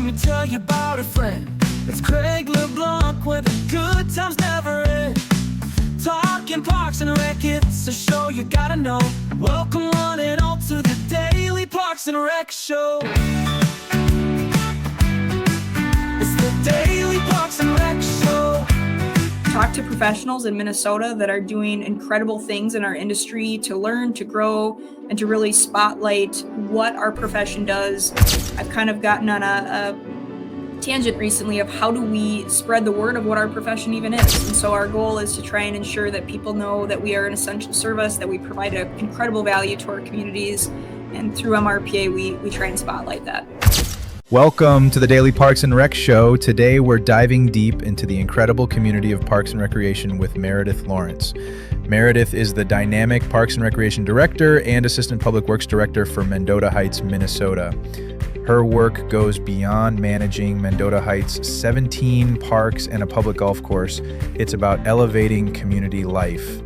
me tell you about a friend. It's Craig LeBlanc where the good times never end. Talking Parks and Rec, it's a show you gotta know. Welcome one and all to the Daily Parks and Rec Show. It's the Daily Parks and Rec Show. Talk to professionals in Minnesota that are doing incredible things in our industry to learn, to grow, and to really spotlight what our profession does. I've kind of gotten on a tangent recently of how do we spread the word of what our profession even is. And so our goal is to try and ensure that people know that we are an essential service, that we provide an incredible value to our communities. And through MRPA, we try and spotlight that. Welcome to the Daily Parks and Rec Show. Today we're diving deep into the incredible community of Parks and Recreation with Meredith Lawrence. Meredith is the dynamic Parks and Recreation Director and Assistant Public Works Director for Mendota Heights, Minnesota. Her work goes beyond managing Mendota Heights' 17 parks and a public golf course. It's about elevating community life.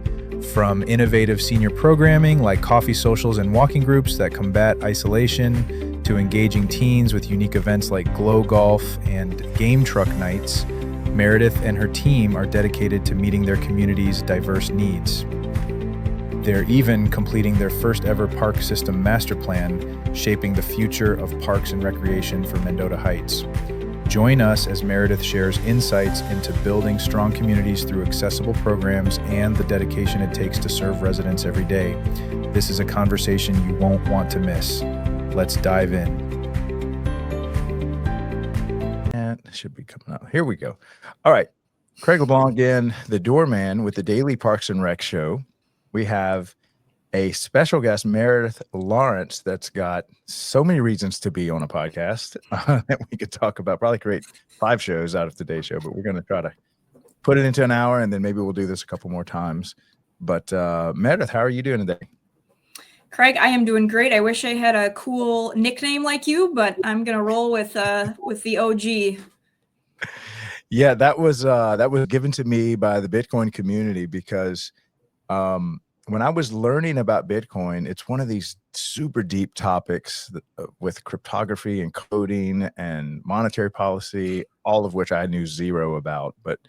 From innovative senior programming like coffee socials and walking groups that combat isolation, to engaging teens with unique events like glow golf and game truck nights, Meredith and her team are dedicated to meeting their community's diverse needs. They're even completing their first ever park system master plan, shaping the future of parks and recreation for Mendota Heights. Join us as Meredith shares insights into building strong communities through accessible programs and the dedication it takes to serve residents every day. This is a conversation you won't want to miss. Let's dive in. And it should be coming out. Here we go. All right. Craig LeBlanc again, the doorman with the Daily Parks and Rec Show. We have a special guest, Meredith Lawrence, that's got so many reasons to be on a podcast that we could talk about. Probably create 5 shows out of today's show, but we're going to try to put it into an hour, and then maybe we'll do this a couple more times. But Meredith, how are you doing today? Craig, I am doing great. I wish I had a cool nickname like you, but I'm going to roll with the OG. Yeah, that was given to me by the Bitcoin community because when I was learning about Bitcoin, it's one of these super deep topics with cryptography and coding and monetary policy, all of which I knew zero about. But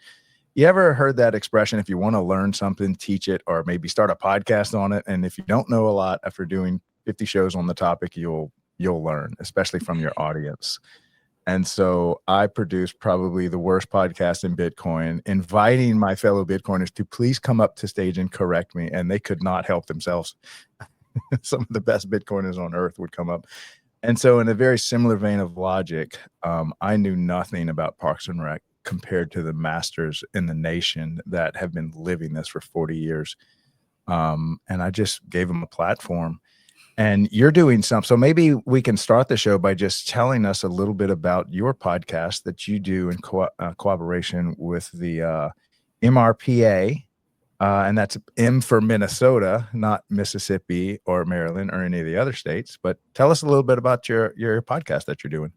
you ever heard that expression, if you want to learn something, teach it, or maybe start a podcast on it? And if you don't know a lot after doing 50 shows on the topic, you'll learn, especially from your audience. And so I produced probably the worst podcast in Bitcoin, inviting my fellow Bitcoiners to please come up to stage and correct me. And they could not help themselves. Some of the best Bitcoiners on earth would come up. And so in a very similar vein of logic, I knew nothing about Parks and Rec compared to the masters in the nation that have been living this for 40 years. And I just gave them a platform. And you're doing something. So maybe we can start the show by just telling us a little bit about your podcast that you do in cooperation with the MRPA. And that's M for Minnesota, not Mississippi or Maryland or any of the other states. But tell us a little bit about your podcast that you're doing.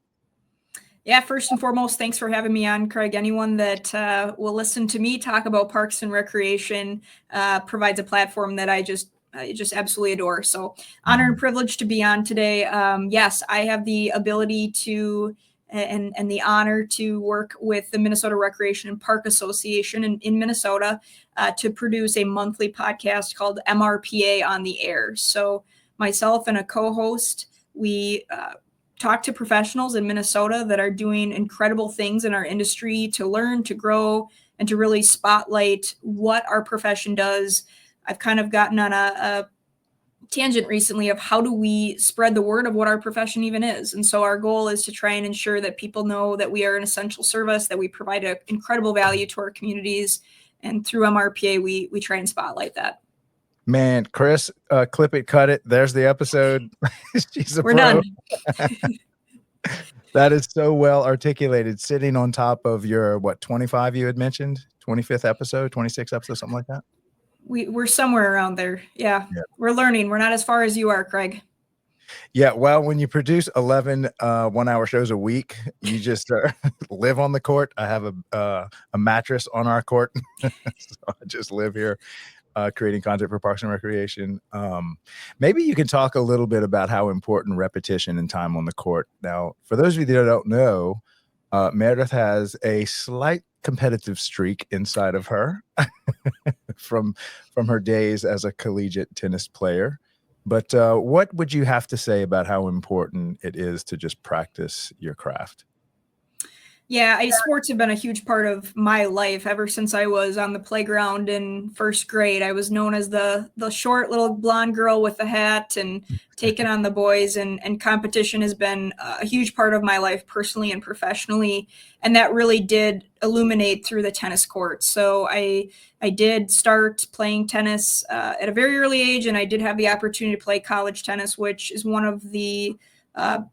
Yeah, first and foremost, thanks for having me on, Craig. Anyone that will listen to me talk about parks and recreation provides a platform that I just absolutely adore. So honor and privilege to be on today. Yes, I have the ability to and the honor to work with the Minnesota Recreation and Park Association in Minnesota to produce a monthly podcast called MRPA on the Air. So myself and a co-host, we talk to professionals in Minnesota that are doing incredible things in our industry to learn, to grow, and to really spotlight what our profession does. I've kind of gotten on a tangent recently of how do we spread the word of what our profession even is. And so our goal is to try and ensure that people know that we are an essential service, that we provide an incredible value to our communities. And through MRPA, we try and spotlight that. Man, Chris, clip it, cut it. There's the episode. We're done. That is so well articulated, sitting on top of your, 25 you had mentioned? 25th episode, 26th episode, something like that? We're somewhere around there. Yeah. We're learning. We're not as far as you are, Craig. Yeah. Well, when you produce 11 1-hour shows a week, you just live on the court. I have a mattress on our court. So I just live here. creating content for Parks and Recreation. Maybe you can talk a little bit about how important repetition and time on the court. Now, for those of you that don't know, Meredith has a slight competitive streak inside of her from her days as a collegiate tennis player. But what would you have to say about how important it is to just practice your craft? Yeah, sports have been a huge part of my life ever since I was on the playground in first grade. I was known as the short little blonde girl with the hat and taking on the boys, and competition has been a huge part of my life personally and professionally. And that really did illuminate through the tennis court. So I did start playing tennis at a very early age, and I did have the opportunity to play college tennis, which is one of the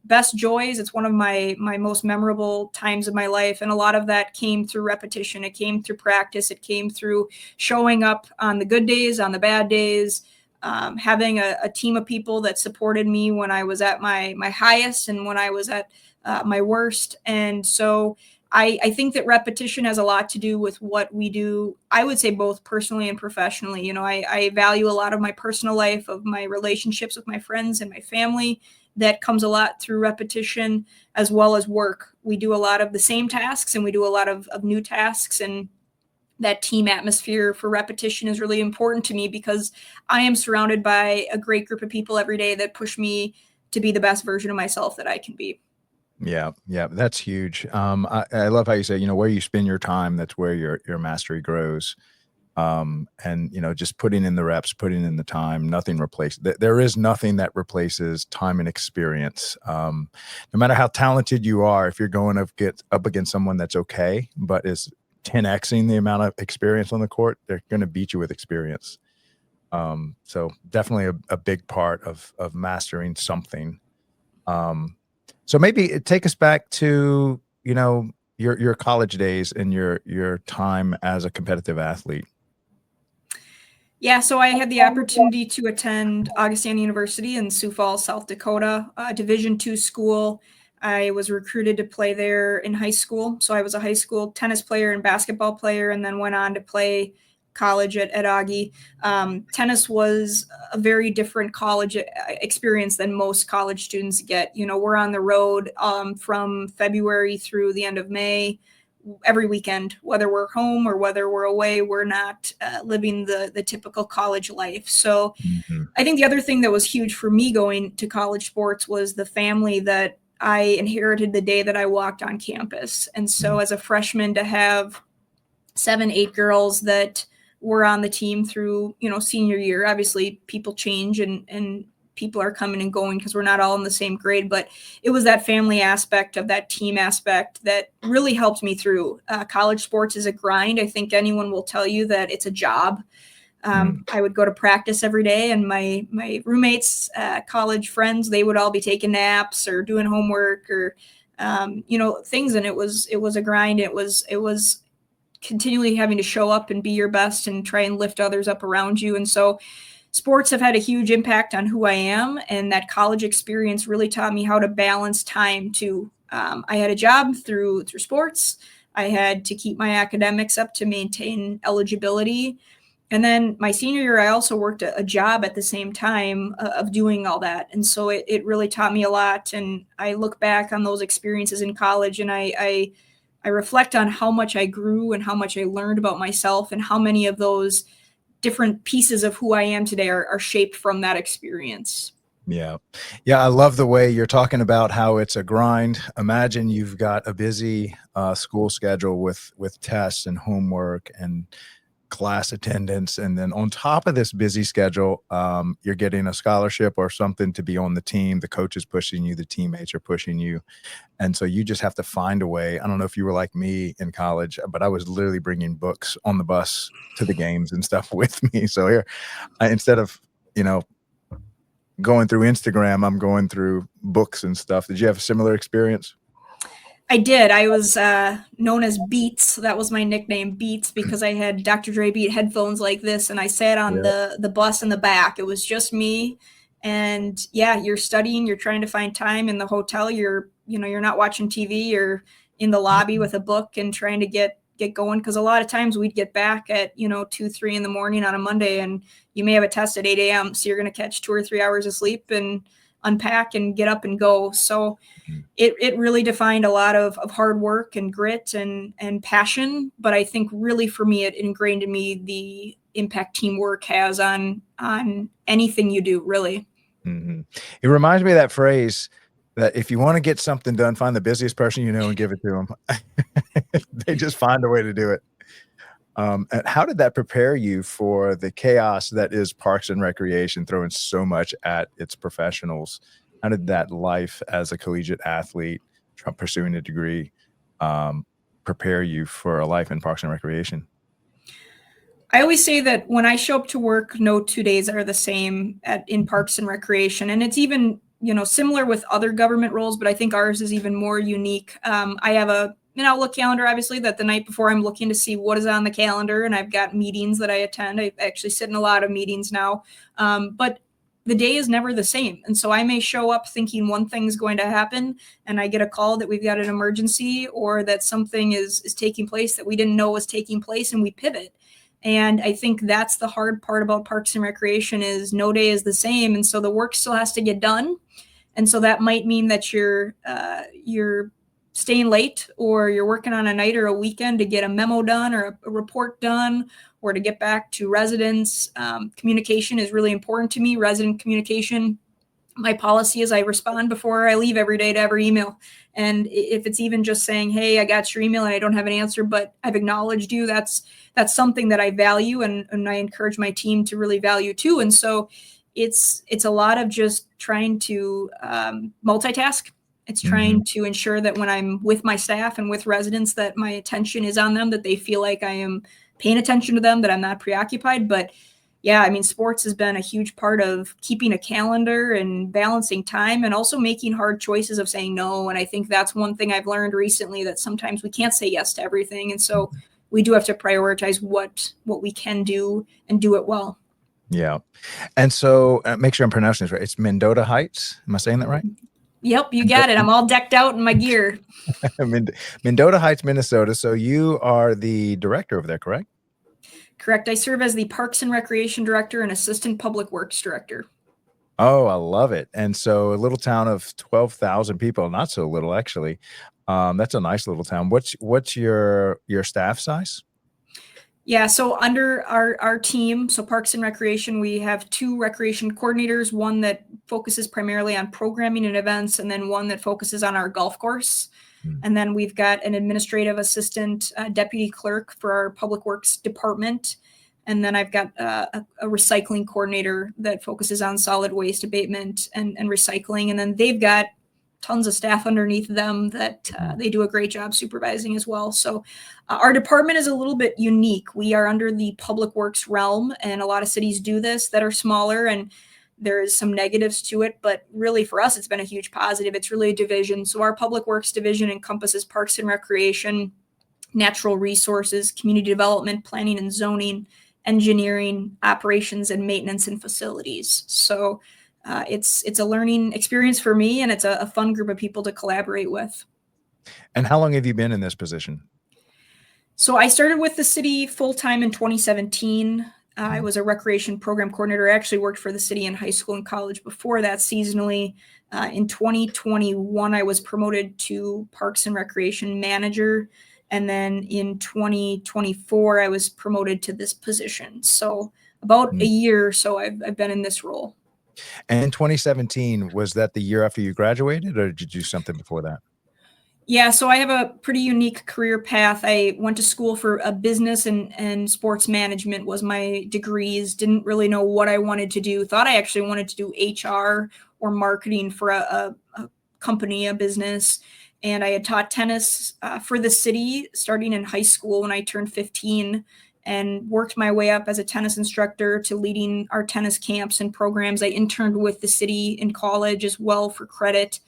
best joys. It's one of my most memorable times of my life. And a lot of that came through repetition. It came through practice. It came through showing up on the good days, on the bad days, having a team of people that supported me when I was at my highest and when I was at my worst. And so I think that repetition has a lot to do with what we do. I would say both personally and professionally. You know, I value a lot of my personal life, of my relationships with my friends and my family. That comes a lot through repetition, as well as work. We do a lot of the same tasks and we do a lot of new tasks, and that team atmosphere for repetition is really important to me because I am surrounded by a great group of people every day that push me to be the best version of myself that I can be. Yeah, yeah, that's huge. I love how you say, where you spend your time, that's where your mastery grows. And just putting in the reps, putting in the time, nothing there is nothing that replaces time and experience. No matter how talented you are, if you're going to get up against someone that's okay, but is 10xing the amount of experience on the court, they're going to beat you with experience. So definitely a big part of mastering something. So maybe take us back to, your college days and your time as a competitive athlete. Yeah, so I had the opportunity to attend Augustana University in Sioux Falls, South Dakota, a Division II school. I was recruited to play there in high school. So I was a high school tennis player and basketball player, and then went on to play college at Augie. Tennis was a very different college experience than most college students get. You know, we're on the road from February through the end of May. Every weekend, whether we're home or whether we're away, we're not living the typical college life. So I think the other thing that was huge for me going to college sports was the family that I inherited the day that I walked on campus. And so as a freshman, to have 7, 8 girls that were on the team through, senior year, obviously people change and people are coming and going because we're not all in the same grade, but it was that family aspect of that team aspect that really helped me through. College sports is a grind. I think anyone will tell you that it's a job. I would go to practice every day, and my roommates, college friends, they would all be taking naps or doing homework or, things. And it was a grind. It was continually having to show up and be your best and try and lift others up around you. And so sports have had a huge impact on who I am, and that college experience really taught me how to balance time too. I had a job through sports. I had to keep my academics up to maintain eligibility. And then my senior year, I also worked a job at the same time of doing all that. And so it really taught me a lot. And I look back on those experiences in college, and I reflect on how much I grew and how much I learned about myself, and how many of those different pieces of who I am today are shaped from that experience. Yeah. Yeah. I love the way you're talking about how it's a grind. Imagine you've got a busy school schedule with tests and homework and class attendance. And then on top of this busy schedule, you're getting a scholarship or something to be on the team. The coach is pushing you, the teammates are pushing you. And so you just have to find a way. I don't know if you were like me in college, but I was literally bringing books on the bus to the games and stuff with me. So here, instead of, going through Instagram, I'm going through books and stuff. Did you have a similar experience? I did. I was known as Beats. That was my nickname, Beats, because I had Dr. Dre Beat headphones like this, and I sat on the bus in the back. It was just me. And yeah, you're studying, you're trying to find time in the hotel. You're not watching TV. You're in the lobby with a book and trying to get get going. Cause a lot of times we'd get back at, 2, 3 in the morning on a Monday, and you may have a test at 8 a.m. So you're going to catch 2 or 3 hours of sleep and unpack and get up and go. So it really defined a lot of hard work and grit and passion. But I think really for me, it ingrained in me the impact teamwork has on anything you do, really. Mm-hmm. It reminds me of that phrase that if you want to get something done, find the busiest person you know and give it to them. They just find a way to do it. And how did that prepare you for the chaos that is Parks and Recreation, throwing so much at its professionals? How did that life as a collegiate athlete, pursuing a degree, prepare you for a life in Parks and Recreation? I always say that when I show up to work, no 2 days are the same in Parks and Recreation. And it's even, similar with other government roles, but I think ours is even more unique. I have an Outlook calendar, obviously, that the night before I'm looking to see what is on the calendar, and I've got meetings that I attend. I actually sit in a lot of meetings now, but the day is never the same. And so I may show up thinking one thing's going to happen, and I get a call that we've got an emergency or that something is taking place that we didn't know was taking place, and we pivot. And I think that's the hard part about Parks and Recreation is no day is the same. And so the work still has to get done. And so that might mean that you're staying late, or you're working on a night or a weekend to get a memo done or a report done, or to get back to residents. Communication is really important to me, resident communication. My policy is I respond before I leave every day to every email. And if it's even just saying, hey, I got your email and I don't have an answer, but I've acknowledged you, that's something that I value, and I encourage my team to really value too. And so it's a lot of just trying to multitask. It's trying to ensure that when I'm with my staff and with residents, that my attention is on them, that they feel like I am paying attention to them, that I'm not preoccupied. But yeah, I mean, sports has been a huge part of keeping a calendar and balancing time, and also making hard choices of saying no. And I think that's one thing I've learned recently, that sometimes we can't say yes to everything. And so we do have to prioritize what we can do and do it well. Yeah. And so make sure I'm pronouncing this right. It's Mendota Heights. Am I saying that right? Yep, you got it. I'm all decked out in my gear. Mendota Heights, Minnesota. So you are the director over there, correct? Correct. I serve as the Parks and Recreation Director and Assistant Public Works Director. Oh, I love it. And so a little town of 12,000 people, not so little actually. That's a nice little town. What's your staff size? Yeah, so under our team, so Parks and Recreation, we have 2 recreation coordinators, one that focuses primarily on programming and events, and then one that focuses on our golf course. And then we've got an administrative assistant, deputy clerk for our public works department. And then I've got a recycling coordinator that focuses on solid waste abatement and recycling. And then they've got tons of staff underneath them that they do a great job supervising as well. So our department is a little bit unique. We are under the public works realm, and a lot of cities do this that are smaller, and there's some negatives to it, but really for us, it's been a huge positive. It's really a division. So our public works division encompasses Parks and Recreation, natural resources, community development, planning and zoning, engineering, operations, and maintenance and facilities. So it's a learning experience for me, and it's a fun group of people to collaborate with. And how long have you been in this position? So I started with the city full-time in 2017. I was a recreation program coordinator. I actually worked for the city in high school and college before that seasonally. In 2021, I was promoted to Parks and Recreation Manager. And then in 2024, I was promoted to this position. So about a year or so I've been in this role. And in 2017, was that the year after you graduated, or did you do something before that? Yeah, so I have a pretty unique career path. I went to school for a business and sports management was my degrees. Didn't really know what I wanted to do. Thought I actually wanted to do HR or marketing for a company, a business. And I had taught tennis for the city starting in high school when I turned 15, and worked my way up as a tennis instructor to leading our tennis camps and programs. I interned with the city in college as well for credit.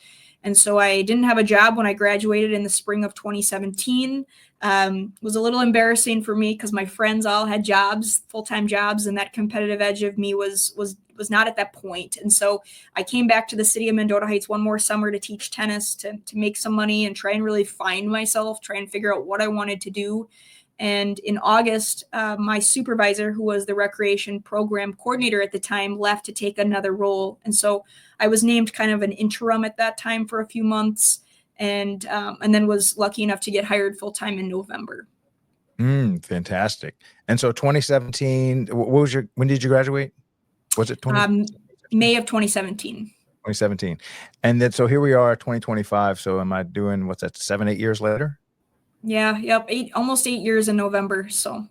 And so I didn't have a job when I graduated in the spring of 2017. Was a little embarrassing for me because my friends all had jobs, full-time jobs, and that competitive edge of me was not at that point. And so I came back to the city of Mendota Heights one more summer to teach tennis, to make some money and try and really find myself, try and figure out what I wanted to do. And in August, my supervisor, who was the recreation program coordinator at the time, left to take another role. And so I was named kind of an interim at that time for a few months, and then was lucky enough to get hired full-time in November. Fantastic. And so 2017, when did you graduate? Was it May of 2017. 2017. And then, so here we are, 2025. So am I doing, what's that, 7, 8 years later? Yeah. Yep. Almost 8 years in November. So.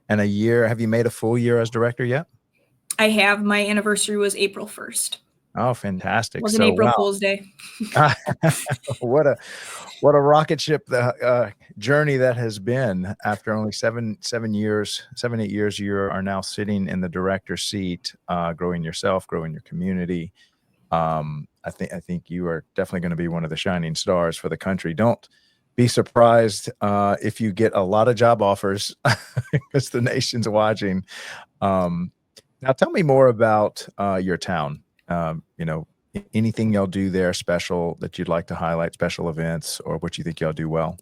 And a year, have you made a full year as director yet? I have. My anniversary was April 1st. Oh, fantastic. It was an April Fool's Day. What a rocket ship journey that has been. After only 7, 8 years, you are now sitting in the director seat, growing yourself, growing your community. I think you are definitely going to be one of the shining stars for the country. Don't be surprised if you get a lot of job offers because the nation's watching. Now tell me more about your town. Anything y'all do there special that you'd like to highlight, special events, or what you think y'all do well?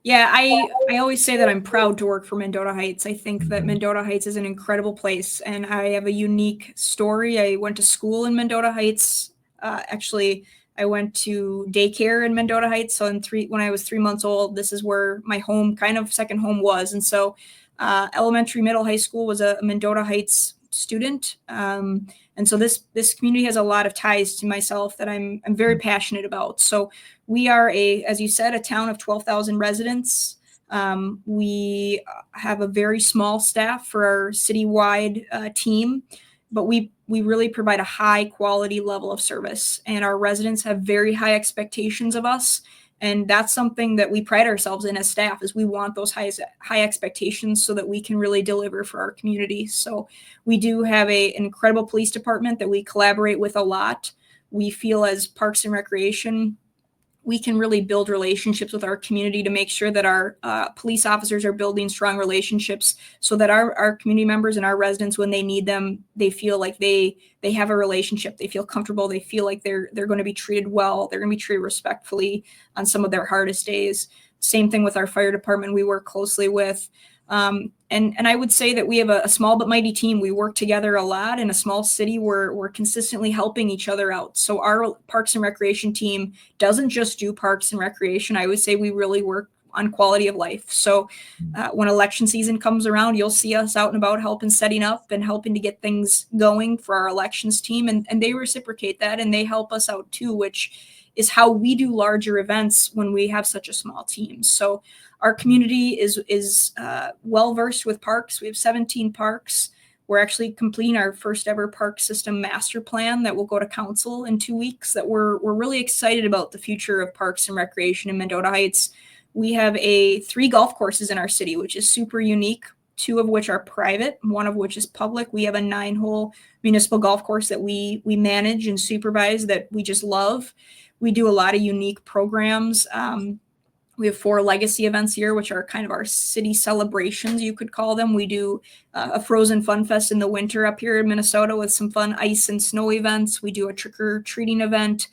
Yeah, I always say that I'm proud to work for Mendota Heights. I think that Mendota Heights is an incredible place, and I have a unique story. I went to school in Mendota Heights. Actually, I went to daycare in Mendota Heights. So when I was 3 months old, this is where my home, kind of second home, was. And so elementary, middle, high school was a Mendota Heights student. And so this community has a lot of ties to myself that I'm very passionate about. So we are as you said, a town of 12,000 residents. We have a very small staff for our citywide team, but we really provide a high quality level of service, and our residents have very high expectations of us. And that's something that we pride ourselves in as staff, is we want those high expectations so that we can really deliver for our community. So we do have an incredible police department that we collaborate with a lot. We feel as Parks and Recreation, we can really build relationships with our community to make sure that our police officers are building strong relationships so that our community members and our residents, when they need them, they feel like they have a relationship. They feel comfortable. They feel like they're going to be treated well. They're going to be treated respectfully on some of their hardest days. Same thing with our fire department we work closely with. And I would say that we have a small but mighty team. We work together a lot. In a small city, we're consistently helping each other out. So our Parks and Recreation team doesn't just do Parks and Recreation. I would say we really work on quality of life. So when election season comes around, you'll see us out and about helping, setting up and helping to get things going for our elections team. And they reciprocate that, and they help us out too, which is how we do larger events when we have such a small team. So our community is well-versed with parks. We have 17 parks. We're actually completing our first ever park system master plan that will go to council in 2 weeks, that we're really excited about the future of Parks and Recreation in Mendota Heights. We have 3 golf courses in our city, which is super unique, 2 of which are private, 1 of which is public. We have a 9-hole municipal golf course that we manage and supervise that we just love. We do a lot of unique programs. We have 4 legacy events here, which are kind of our city celebrations, you could call them. We do a Frozen Fun Fest in the winter up here in Minnesota with some fun ice and snow events. We do a trick-or-treating event.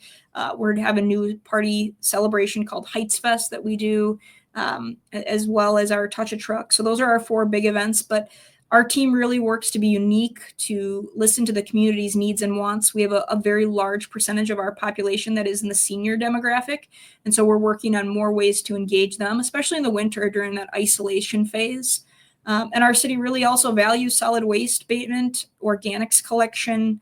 We're to have a new party celebration called Heights Fest that we do, as well as our Touch a Truck. So those are our 4 big events, but our team really works to be unique, to listen to the community's needs and wants. We have a very large percentage of our population that is in the senior demographic. And so we're working on more ways to engage them, especially in the winter during that isolation phase. And our city really also values solid waste abatement, organics collection.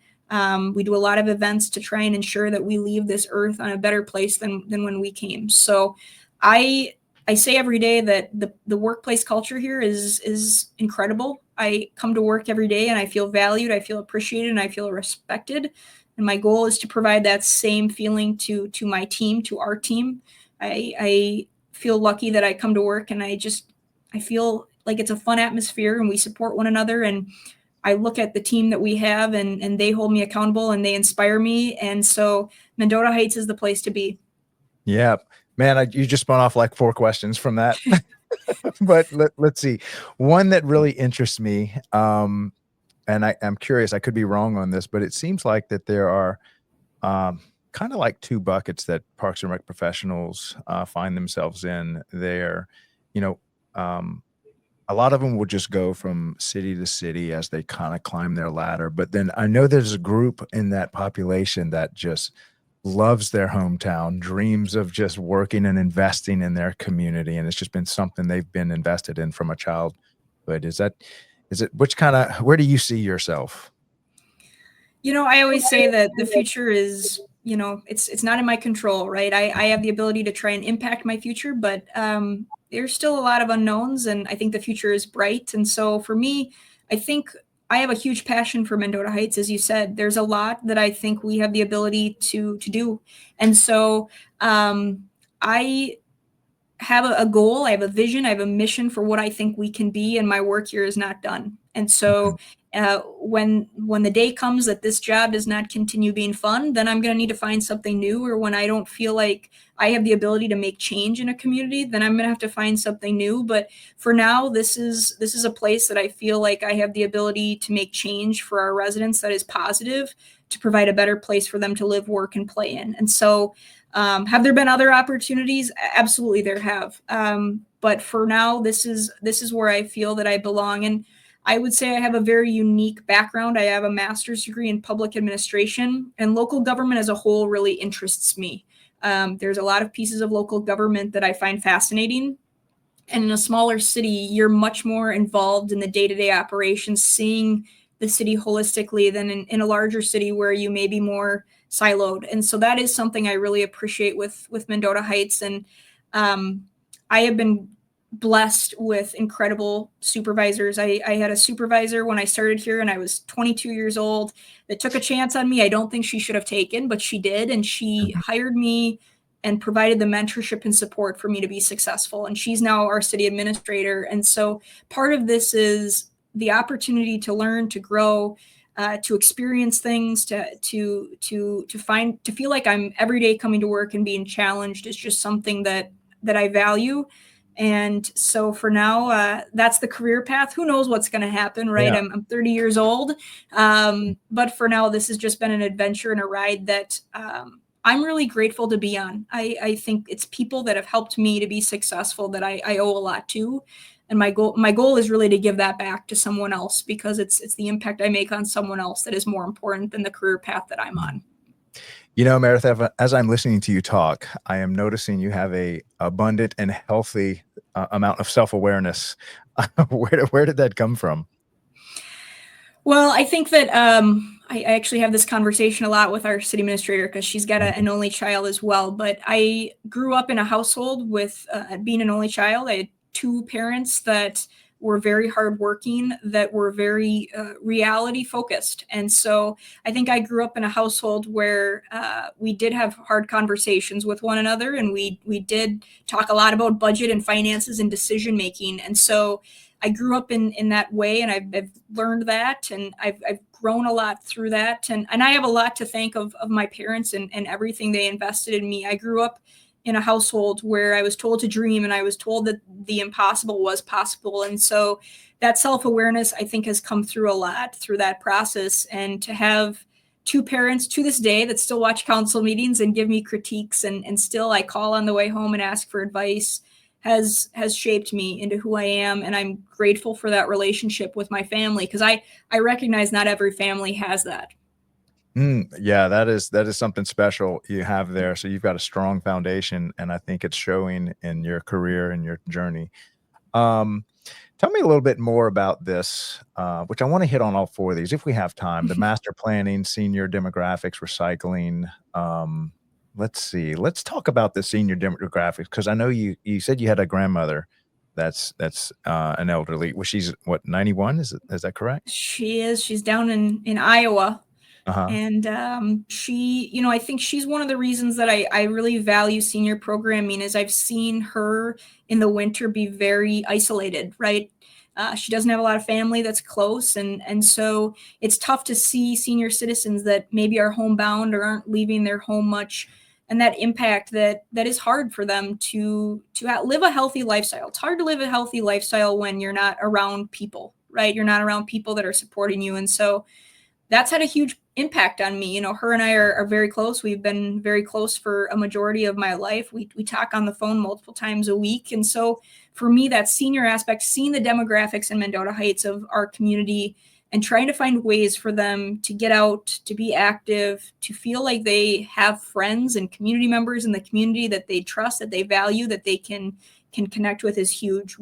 We do a lot of events to try and ensure that we leave this earth on a better place than when we came. So I say every day that the workplace culture here is incredible. I come to work every day and I feel valued, I feel appreciated, and I feel respected. And my goal is to provide that same feeling to my team, to our team. I feel lucky that I come to work and I feel like it's a fun atmosphere and we support one another. And I look at the team that we have and they hold me accountable and they inspire me. And so Mendota Heights is the place to be. Yeah, man, you just spun off like 4 questions from that. But let's see. One that really interests me, and I'm curious, I could be wrong on this, but it seems like that there are kind of like 2 buckets that Parks and Rec professionals find themselves in there. a lot of them will just go from city to city as they kind of climb their ladder. But then I know there's a group in that population that just loves their hometown, dreams of just working and investing in their community. And it's just been something they've been invested in from a childhood. Is it, where do you see yourself? I always say that the future is, it's not in my control, right? I have the ability to try and impact my future, but there's still a lot of unknowns, and I think the future is bright. And so for me, I think I have a huge passion for Mendota Heights. As you said, there's a lot that I think we have the ability to do. And so I have a goal, I have a vision, I have a mission for what I think we can be, and my work here is not done. And so when the day comes that this job does not continue being fun, then I'm going to need to find something new. Or when I don't feel like I have the ability to make change in a community, then I'm going to have to find something new. But for now, this is a place that I feel like I have the ability to make change for our residents that is positive, to provide a better place for them to live, work, and play in. And so have there been other opportunities? Absolutely, there have. But for now, this is where I feel that I belong. And I would say I have a very unique background. I have a master's degree in public administration, and local government as a whole really interests me. There's a lot of pieces of local government that I find fascinating. And in a smaller city, you're much more involved in the day-to-day operations, seeing the city holistically than in a larger city where you may be more siloed. And so that is something I really appreciate with Mendota Heights. And I have been blessed with incredible supervisors. I had a supervisor when I started here, and I was 22 years old, that took a chance on me I don't think she should have taken, but she did. And she hired me and provided the mentorship and support for me to be successful. And she's now our city administrator. And so part of this is the opportunity to learn, to grow, to experience things, to feel like I'm every day coming to work and being challenged is just something that I value. And so for now, that's the career path. Who knows what's going to happen, right? Yeah. I'm 30 years old. But for now, this has just been an adventure and a ride that I'm really grateful to be on. I think it's people that have helped me to be successful that I owe a lot to. And my goal is really to give that back to someone else, because it's the impact I make on someone else that is more important than the career path that I'm on. Meredith, as I'm listening to you talk, I am noticing you have a abundant and healthy amount of self-awareness. Where did that come from? Well, I think that I actually have this conversation a lot with our city administrator, because she's got an only child as well. But I grew up in a household with being an only child. I had two parents that were very hardworking, that were very reality focused. And so I think I grew up in a household where we did have hard conversations with one another, and we did talk a lot about budget and finances and decision making. And so I grew up in that way, and I've learned that, and I've grown a lot through that. And I have a lot to thank of my parents and everything they invested in me. I grew up in a household where I was told to dream, and I was told that the impossible was possible. And so that self-awareness, I think, has come through a lot through that process. And to have two parents to this day that still watch council meetings and give me critiques, and still I call on the way home and ask for advice, has shaped me into who I am. And I'm grateful for that relationship with my family, because I recognize not every family has that. Yeah, that is something special you have there. So you've got a strong foundation, and I think it's showing in your career and your journey. Tell me a little bit more about this, which I want to hit on all four of these if we have time. The master planning, senior demographics, recycling. Let's see. Let's talk about the senior demographics, because I know you said you had a grandmother that's an elderly. Well, she's what, 91? Is that correct? She is. She's down in Iowa. Uh-huh. And she, I think she's one of the reasons that I really value senior programming, is I've seen her in the winter be very isolated, right? She doesn't have a lot of family that's close. And so it's tough to see senior citizens that maybe are homebound or aren't leaving their home much, and that impact that is hard for them to live a healthy lifestyle. It's hard to live a healthy lifestyle when you're not around people, right? You're not around people that are supporting you. And so that's had a huge impact on me. You know, her and I are very close. We've been very close for a majority of my life. We talk on the phone multiple times a week. And so for me, that senior aspect, seeing the demographics in Mendota Heights of our community and trying to find ways for them to get out, to be active, to feel like they have friends and community members in the community that they trust, that they value, that they can connect with is huge.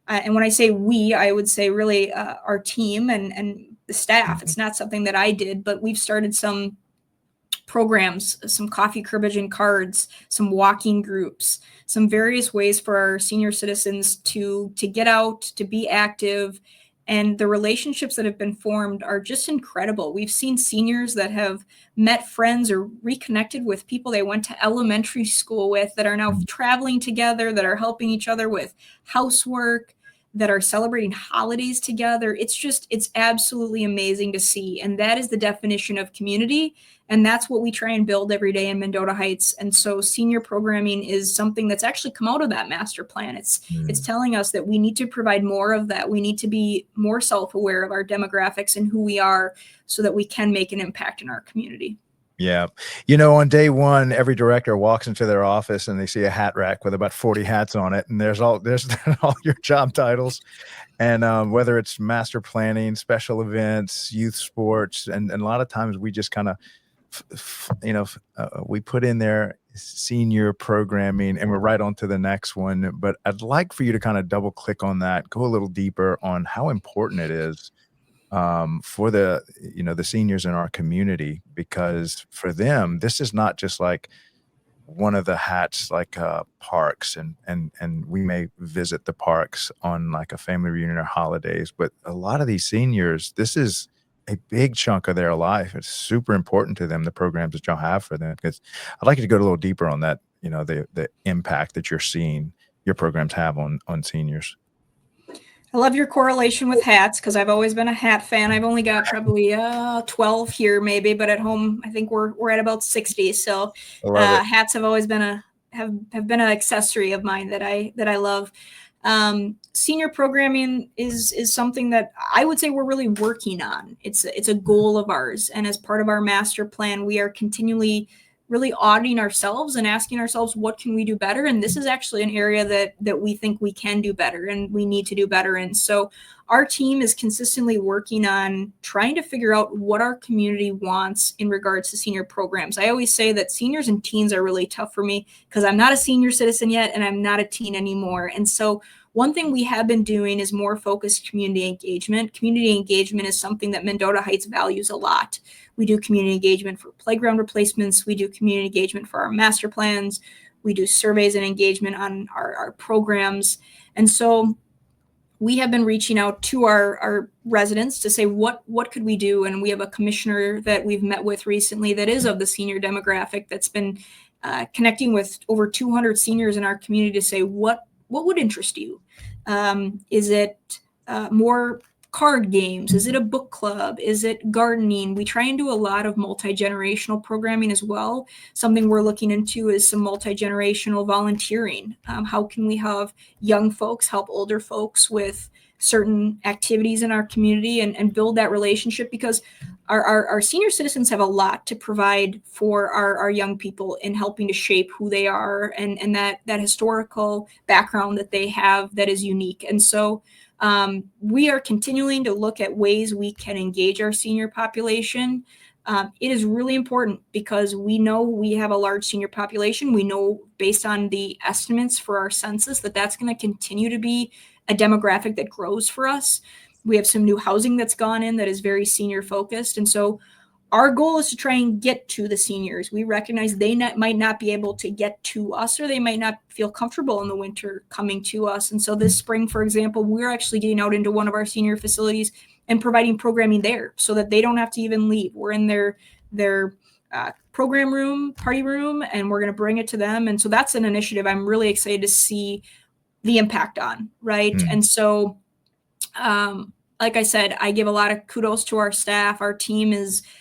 And when I say we, I would say really our team and the staff. It's not something that I did, but we've started some programs, some coffee, cribbage, and cards, some walking groups, some various ways for our senior citizens to get out, to be active. And the relationships that have been formed are just incredible. We've seen seniors that have met friends or reconnected with people they went to elementary school with that are now traveling together, that are helping each other with housework, that are celebrating holidays together. It's absolutely amazing to see. And that is the definition of community. And that's what we try and build every day in Mendota Heights. And so senior programming is something that's actually come out of that master plan. It's telling us that we need to provide more of that. We need to be more self-aware of our demographics and who we are so that we can make an impact in our community. Yeah. You know, on day one, every director walks into their office and they see a hat rack with about 40 hats on it. And there's all your job titles. And whether it's master planning, special events, youth sports, and a lot of times we just kind of, we put in there senior programming and we're right on to the next one. But I'd like for you to kind of double click on that, go a little deeper on how important it is for the seniors in our community, because for them, this is not just like one of the hats, like parks, and we may visit the parks on like a family reunion or holidays, but a lot of these seniors, this is a big chunk of their life. It's super important to them, the programs that y'all have for them. Because I'd like you to go a little deeper on that, the impact that you're seeing your programs have on seniors. I love your correlation with hats because I've always been a hat fan. I've only got probably 12 here maybe, but at home I think we're at about 60. So hats have always been have been an accessory of mine that I love. Senior programming is something that I would say we're really working on. It's a goal of ours, and as part of our master plan, we are continually really auditing ourselves and asking ourselves, what can we do better? And this is actually an area that we think we can do better and we need to do better in. So our team is consistently working on trying to figure out what our community wants in regards to senior programs. I always say that seniors and teens are really tough for me because I'm not a senior citizen yet and I'm not a teen anymore. And so one thing we have been doing is more focused community engagement. Community engagement is something that Mendota Heights values a lot. We do community engagement for playground replacements. We do community engagement for our master plans. We do surveys and engagement on our programs. And so we have been reaching out to our residents to say, what could we do? And we have a commissioner that we've met with recently that is of the senior demographic that's been connecting with over 200 seniors in our community to say, what would interest you? Is it more card games? Is it a book club? Is it gardening? We try and do a lot of multi-generational programming as well. Something we're looking into is some multi-generational volunteering. How can we have young folks help older folks with certain activities in our community and build that relationship? Because our senior citizens have a lot to provide for our young people in helping to shape who they are and that historical background that they have that is unique. And so we are continuing to look at ways we can engage our senior population. It is really important because we know we have a large senior population. We know based on the estimates for our census that that's going to continue to be a demographic that grows for us. We have some new housing that's gone in that is very senior focused. And so our goal is to try and get to the seniors. We recognize they might not be able to get to us, or they might not feel comfortable in the winter coming to us. And so this spring, for example, we're actually getting out into one of our senior facilities and providing programming there so that they don't have to even leave. We're in their program room, party room, and we're going to bring it to them. And so that's an initiative I'm really excited to see the impact on, right? And so like I said, I give a lot of kudos to our staff. Our team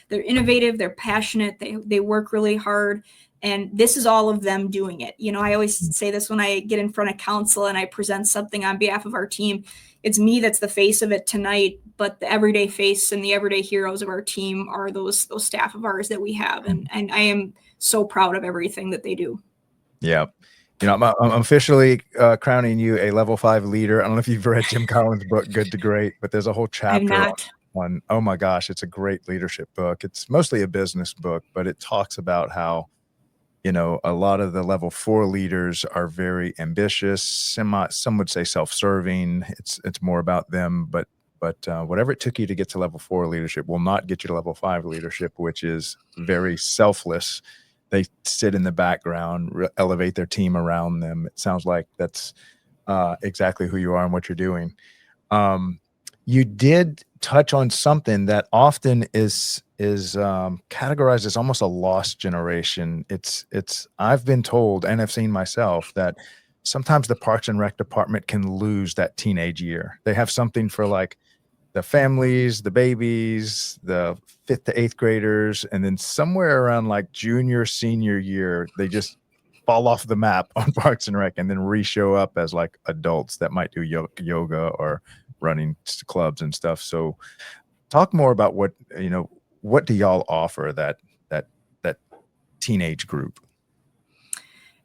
they're innovative, they're passionate, they work really hard. And this is all of them doing it. You know, I always say this when I get in front of council and I present something on behalf of our team. It's me that's the face of it tonight, but the everyday face and the everyday heroes of our team are those staff of ours that we have. And I am so proud of everything that they do. Yeah. You know, I'm officially crowning you a level 5 leader. I don't know if you've read Jim Collins' book, Good to Great, but there's a whole chapter on, oh my gosh, it's a great leadership book. It's mostly a business book, but it talks about how, you know, a lot of the level 4 leaders are very ambitious, some would say self-serving. It's more about them, but whatever it took you to get to level 4 leadership will not get you to level 5 leadership, which is very selfless. They sit in the background, elevate their team around them. It sounds like that's exactly who you are and what you're doing. You did touch on something that often is categorized as almost a lost generation. I've been told, and I've seen myself, that sometimes the Parks and Rec department can lose that teenage year. They have something for like the families, the babies, the 5th to 8th graders, and then somewhere around like junior, senior year, they just fall off the map on Parks and Rec and then re-show up as like adults that might do yoga or running clubs and stuff. So talk more about what do y'all offer that teenage group?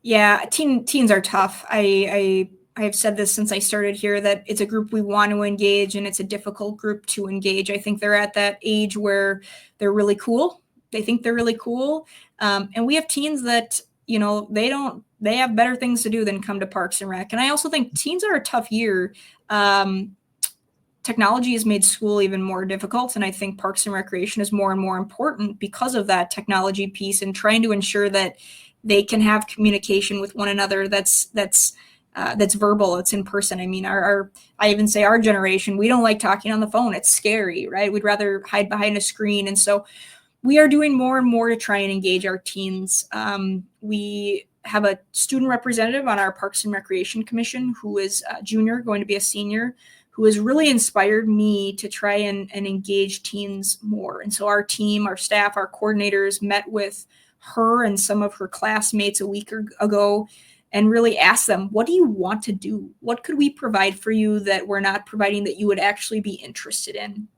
Yeah, teens are tough. I have said this since I started here, that it's a group we want to engage, and it's a difficult group to engage. I think they're at that age where they're really cool. They think they're really cool. And we have teens that, you know, they have better things to do than come to Parks and Rec. And I also think teens are a tough year. Technology has made school even more difficult. And I think Parks and Recreation is more and more important because of that technology piece, and trying to ensure that they can have communication with one another that's verbal, it's in person. I mean, I even say our generation, we don't like talking on the phone. It's scary, right? We'd rather hide behind a screen. And so we are doing more and more to try and engage our teens. We have a student representative on our Parks and Recreation Commission who is a junior, going to be a senior, who has really inspired me to try and engage teens more. And so our team, our staff, our coordinators met with her and some of her classmates a week ago and really asked them, what do you want to do? What could we provide for you that we're not providing that you would actually be interested in?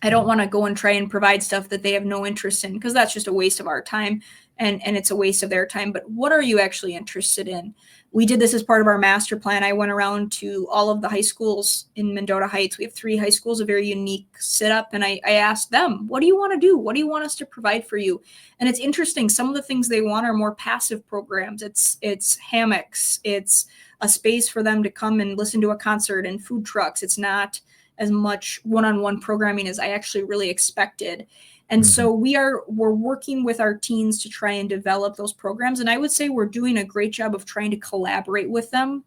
I don't want to go and try and provide stuff that they have no interest in, because that's just a waste of our time and it's a waste of their time. But what are you actually interested in? We did this as part of our master plan. I went around to all of the high schools in Mendota Heights. We have 3 high schools, a very unique setup. And I asked them, what do you want to do? What do you want us to provide for you? And it's interesting. Some of the things they want are more passive programs. It's hammocks. It's a space for them to come and listen to a concert, and food trucks. It's not as much one-on-one programming as I actually really expected. And so we're working with our teens to try and develop those programs. And I would say we're doing a great job of trying to collaborate with them.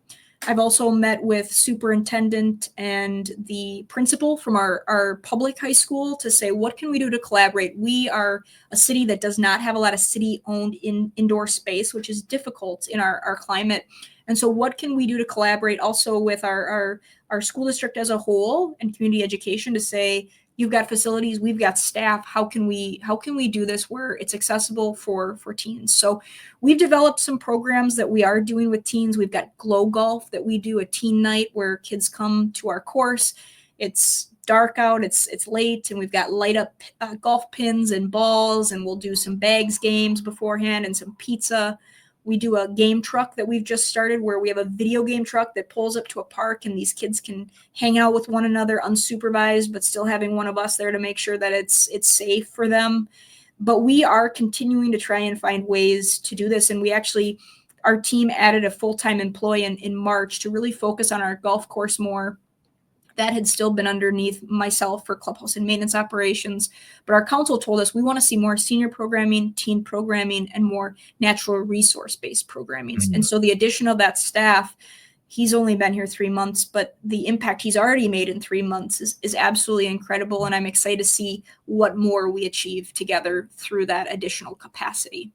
I've also met with superintendent and the principal from our public high school to say, what can we do to collaborate? We are a city that does not have a lot of city-owned indoor space, which is difficult in our climate. And so what can we do to collaborate also with our school district as a whole and community education to say, you've got facilities, we've got staff. How can we do this where it's accessible for teens? So we've developed some programs that we are doing with teens. We've got Glow Golf that we do, a teen night where kids come to our course. It's dark out, it's late, and we've got light up golf pins and balls, and we'll do some bags games beforehand and some pizza. We do a game truck that we've just started where we have a video game truck that pulls up to a park, and these kids can hang out with one another unsupervised, but still having one of us there to make sure that it's safe for them. But we are continuing to try and find ways to do this. And our team added a full-time employee in March to really focus on our golf course more. That had still been underneath myself for clubhouse and maintenance operations. But our council told us we want to see more senior programming, teen programming, and more natural resource-based programming. And so the addition of that staff, he's only been here 3 months, but the impact he's already made in 3 months is absolutely incredible. And I'm excited to see what more we achieve together through that additional capacity.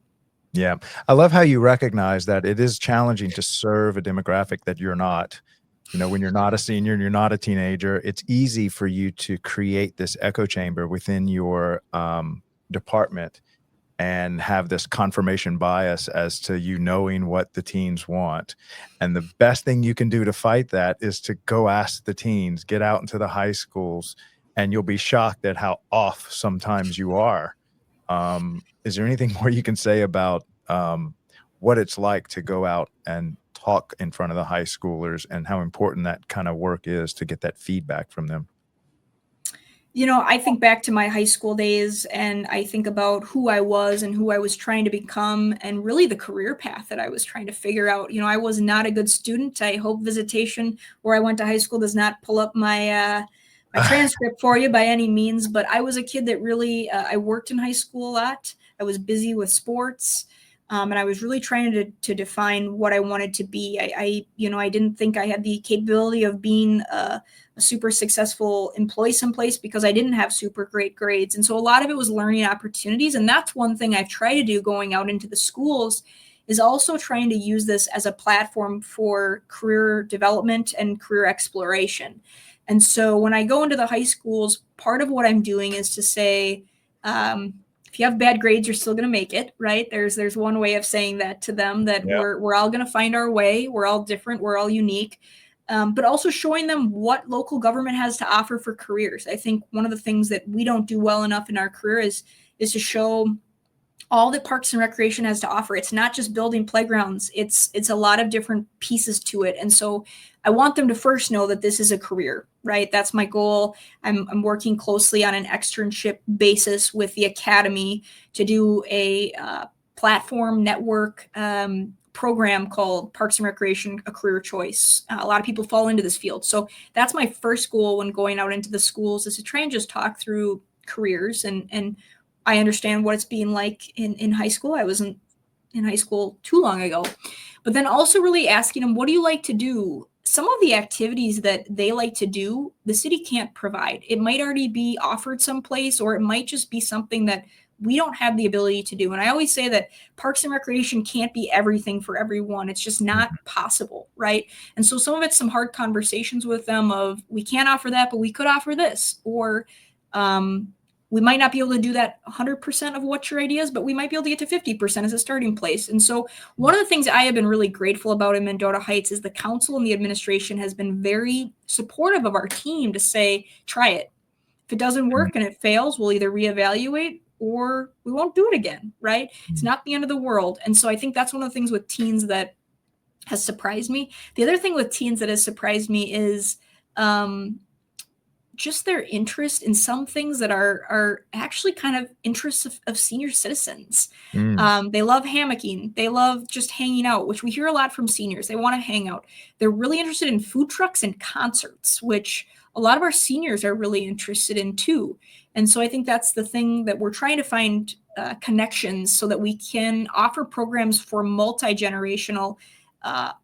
Yeah. I love how you recognize that it is challenging to serve a demographic that you're not. You know, when you're not a senior and you're not a teenager, it's easy for you to create this echo chamber within your department and have this confirmation bias as to you knowing what the teens want. And the best thing you can do to fight that is to go ask the teens, get out into the high schools, and you'll be shocked at how off sometimes you are. Is there anything more you can say about what it's like to go out and talk in front of the high schoolers and how important that kind of work is to get that feedback from them? You know, I think back to my high school days and I think about who I was and who I was trying to become and really the career path that I was trying to figure out. You know, I was not a good student. I hope visitation where I went to high school does not pull up my my transcript for you by any means, but I was a kid that really, I worked in high school a lot. I was busy with sports. And I was really trying to define what I wanted to be. I didn't think I had the capability of being a super successful employee someplace because I didn't have super great grades. And so a lot of it was learning opportunities. And that's one thing I've tried to do going out into the schools is also trying to use this as a platform for career development and career exploration. And so when I go into the high schools, part of what I'm doing is to say, if you have bad grades, you're still going to make it, right? There's one way of saying that to them, that we're all going to find our way. We're all different. We're all unique. But also showing them what local government has to offer for careers. I think one of the things that we don't do well enough in our career is to show all that Parks and Recreation has to offer. It's not just building playgrounds. It's a lot of different pieces to it. And so I want them to first know that this is a career, right? That's my goal. I'm working closely on an externship basis with the Academy to do a platform network program called Parks and Recreation, a Career Choice. A lot of people fall into this field. So that's my first goal when going out into the schools, is to try and just talk through careers. And I understand what it's being like in high school. I wasn't in high school too long ago. But then also really asking them, what do you like to do? Some of the activities that they like to do, the city can't provide. It might already be offered someplace, or it might just be something that we don't have the ability to do. And I always say that Parks and Recreation can't be everything for everyone. It's just not possible, right? And so some of it's some hard conversations with them of, we can't offer that, but we could offer this. Or we might not be able to do that 100% of what your idea is, but we might be able to get to 50% as a starting place. And so one of the things I have been really grateful about in Mendota Heights is the council and the administration has been very supportive of our team to say, try it. If it doesn't work and it fails, we'll either reevaluate or we won't do it again, right? It's not the end of the world. And so I think that's one of the things with teens that has surprised me. The other thing with teens that has surprised me is just their interest in some things that are actually kind of interests of senior citizens. They love hammocking. They love just hanging out, which we hear a lot from seniors. They want to hang out. They're really interested in food trucks and concerts, which a lot of our seniors are really interested in too. And so I think that's the thing that we're trying to find connections so that we can offer programs for multi-generational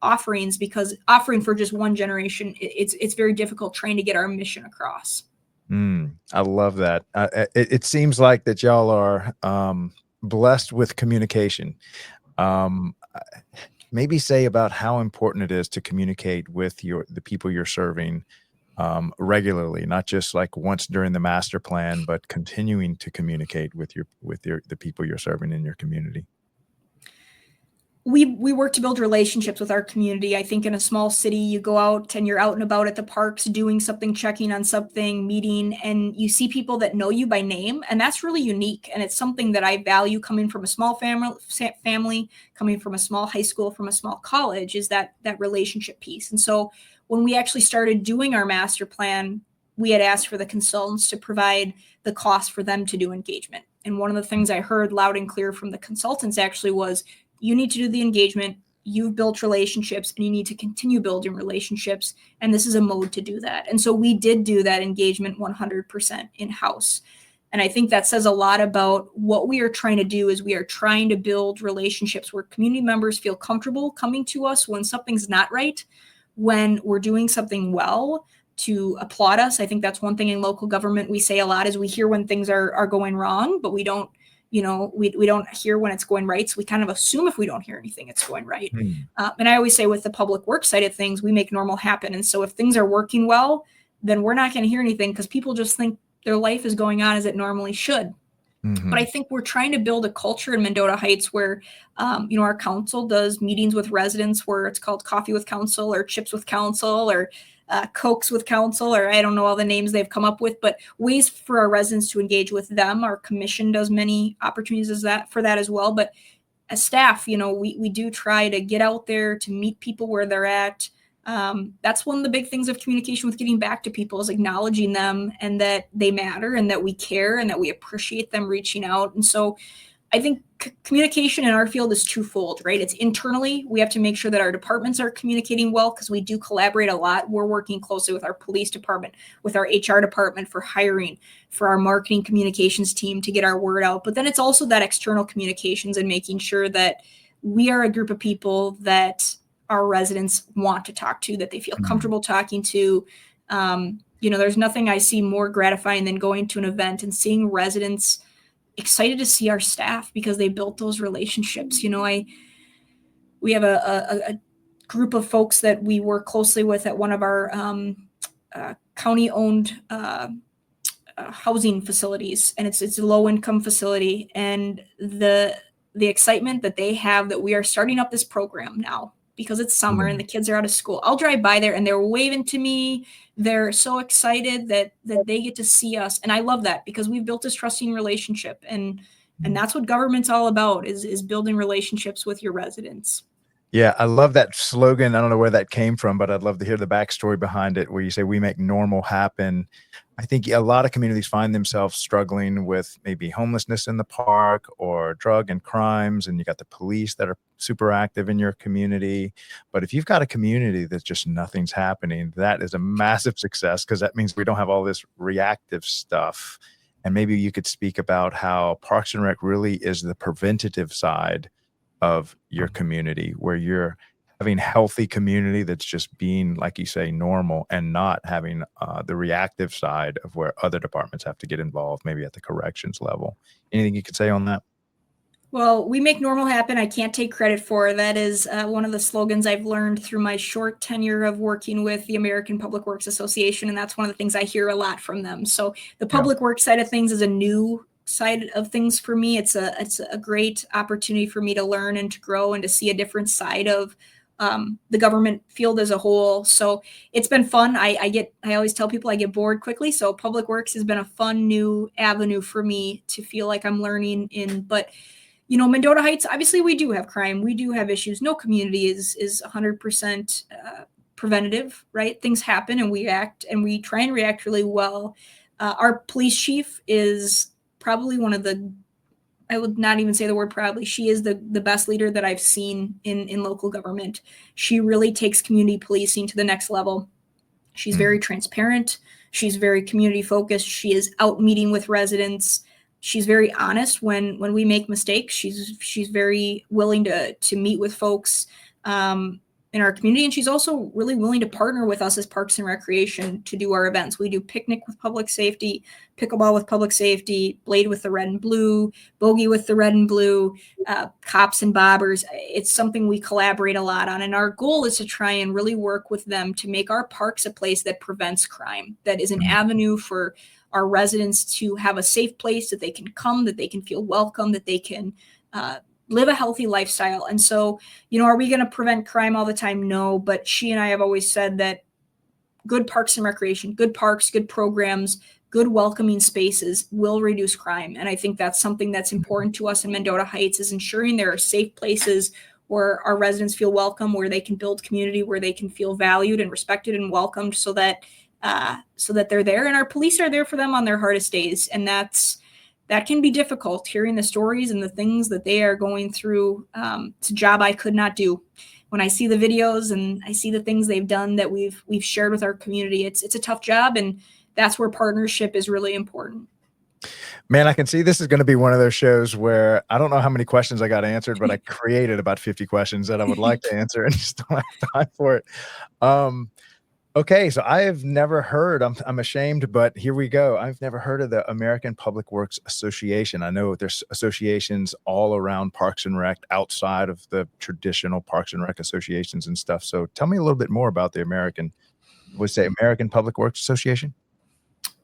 offerings, because offering for just one generation, it's very difficult trying to get our mission across. I love that. It seems like that y'all are blessed with communication. Maybe say about how important it is to communicate with the people you're serving regularly, not just like once during the master plan, but continuing to communicate with the people you're serving in your community. We work to build relationships with our community. I think in a small city, you go out and you're out and about at the parks doing something, checking on something, meeting, and you see people that know you by name. And that's really unique. And it's something that I value coming from a small family, coming from a small high school, from a small college, is that relationship piece. And so when we actually started doing our master plan, we had asked for the consultants to provide the cost for them to do engagement. And one of the things I heard loud and clear from the consultants actually was, you need to do the engagement, you've built relationships, and you need to continue building relationships. And this is a mode to do that. And so we did do that engagement 100% in-house. And I think that says a lot about what we are trying to do. Is we are trying to build relationships where community members feel comfortable coming to us when something's not right, when we're doing something well, to applaud us. I think that's one thing in local government we say a lot, is we hear when things are going wrong, but we don't we don't hear when it's going right. So we kind of assume if we don't hear anything, it's going right. And I always say with the public work side of things, we make normal happen. And so if things are working well, then we're not going to hear anything because people just think their life is going on as it normally should. Mhm. But I think we're trying to build a culture in Mendota Heights where, our council does meetings with residents where it's called coffee with council or chips with council or Cokes with council, or I don't know all the names they've come up with, but ways for our residents to engage with them. Our commission does many opportunities for that as well. But as staff, we do try to get out there to meet people where they're at. That's one of the big things of communication with getting back to people is acknowledging them and that they matter and that we care and that we appreciate them reaching out. And so I think communication in our field is twofold, right? It's internally, we have to make sure that our departments are communicating well because we do collaborate a lot. We're working closely with our police department, with our HR department for hiring, for our marketing communications team to get our word out. But then it's also that external communications and making sure that we are a group of people that our residents want to talk to, that they feel comfortable talking to. There's nothing I see more gratifying than going to an event and seeing residents excited to see our staff because they built those relationships. We have a group of folks that we work closely with at one of our county-owned housing facilities, and it's a low-income facility. And the excitement that they have that we are starting up this program now because it's summer and the kids are out of school. I'll drive by there and they're waving to me. They're so excited that they get to see us. And I love that because we've built this trusting relationship. And that's what government's all about is building relationships with your residents. Yeah, I love that slogan. I don't know where that came from, but I'd love to hear the backstory behind it where you say we make normal happen. I think a lot of communities find themselves struggling with maybe homelessness in the park or drug and crimes, and you got the police that are super active in your community. But if you've got a community that's just nothing's happening, that is a massive success because that means we don't have all this reactive stuff. And maybe you could speak about how Parks and Rec really is the preventative side of your community, where you're having healthy community that's just being, like you say, normal and not having the reactive side of where other departments have to get involved, maybe at the corrections level. Anything you could say on that? Well, we make normal happen. I can't take credit for that. Is one of the slogans I've learned through my short tenure of working with the American Public Works Association. And that's one of the things I hear a lot from them. So the public works side of things is a new side of things for me. It's a great opportunity for me to learn and to grow and to see a different side of the government field as a whole. So it's been fun. I always tell people I get bored quickly. So public works has been a fun new avenue for me to feel like I'm learning in. But Mendota Heights, obviously we do have crime. We do have issues. No community is 100% preventative, right? Things happen and we act and we try and react really well. Our police chief is probably one of the, I would not even say the word proudly, she is the best leader that I've seen in local government. She really takes community policing to the next level. She's very transparent. She's very community focused. She is out meeting with residents. She's very honest when we make mistakes. She's very willing to meet with folks in our community. And she's also really willing to partner with us as Parks and Recreation to do our events. We do picnic with public safety, pickleball with public safety, blade with the red and blue, bogey with the red and blue, cops and bobbers. It's something we collaborate a lot on. And our goal is to try and really work with them to make our parks a place that prevents crime, that is an avenue for our residents to have a safe place that they can come, that they can feel welcome, that they can live a healthy lifestyle. And so, are we going to prevent crime all the time? No, but she and I have always said that good parks and recreation, good parks, good programs, good welcoming spaces will reduce crime. And I think that's something that's important to us in Mendota Heights, is ensuring there are safe places where our residents feel welcome, where they can build community, where they can feel valued and respected and welcomed, so that they're there, and our police are there for them on their hardest days. And that can be difficult, hearing the stories and the things that they are going through. It's a job I could not do. When I see the videos and I see the things they've done that we've shared with our community, it's a tough job, and that's where partnership is really important. Man, I can see this is going to be one of those shows where I don't know how many questions I got answered, but I created about 50 questions that I would like to answer and just don't have time for it. Okay, so I have never heard, I'm ashamed, but here we go. I've never heard of the American Public Works Association. I know there's associations all around Parks and Rec outside of the traditional Parks and Rec associations and stuff. So tell me a little bit more about the American Public Works Association.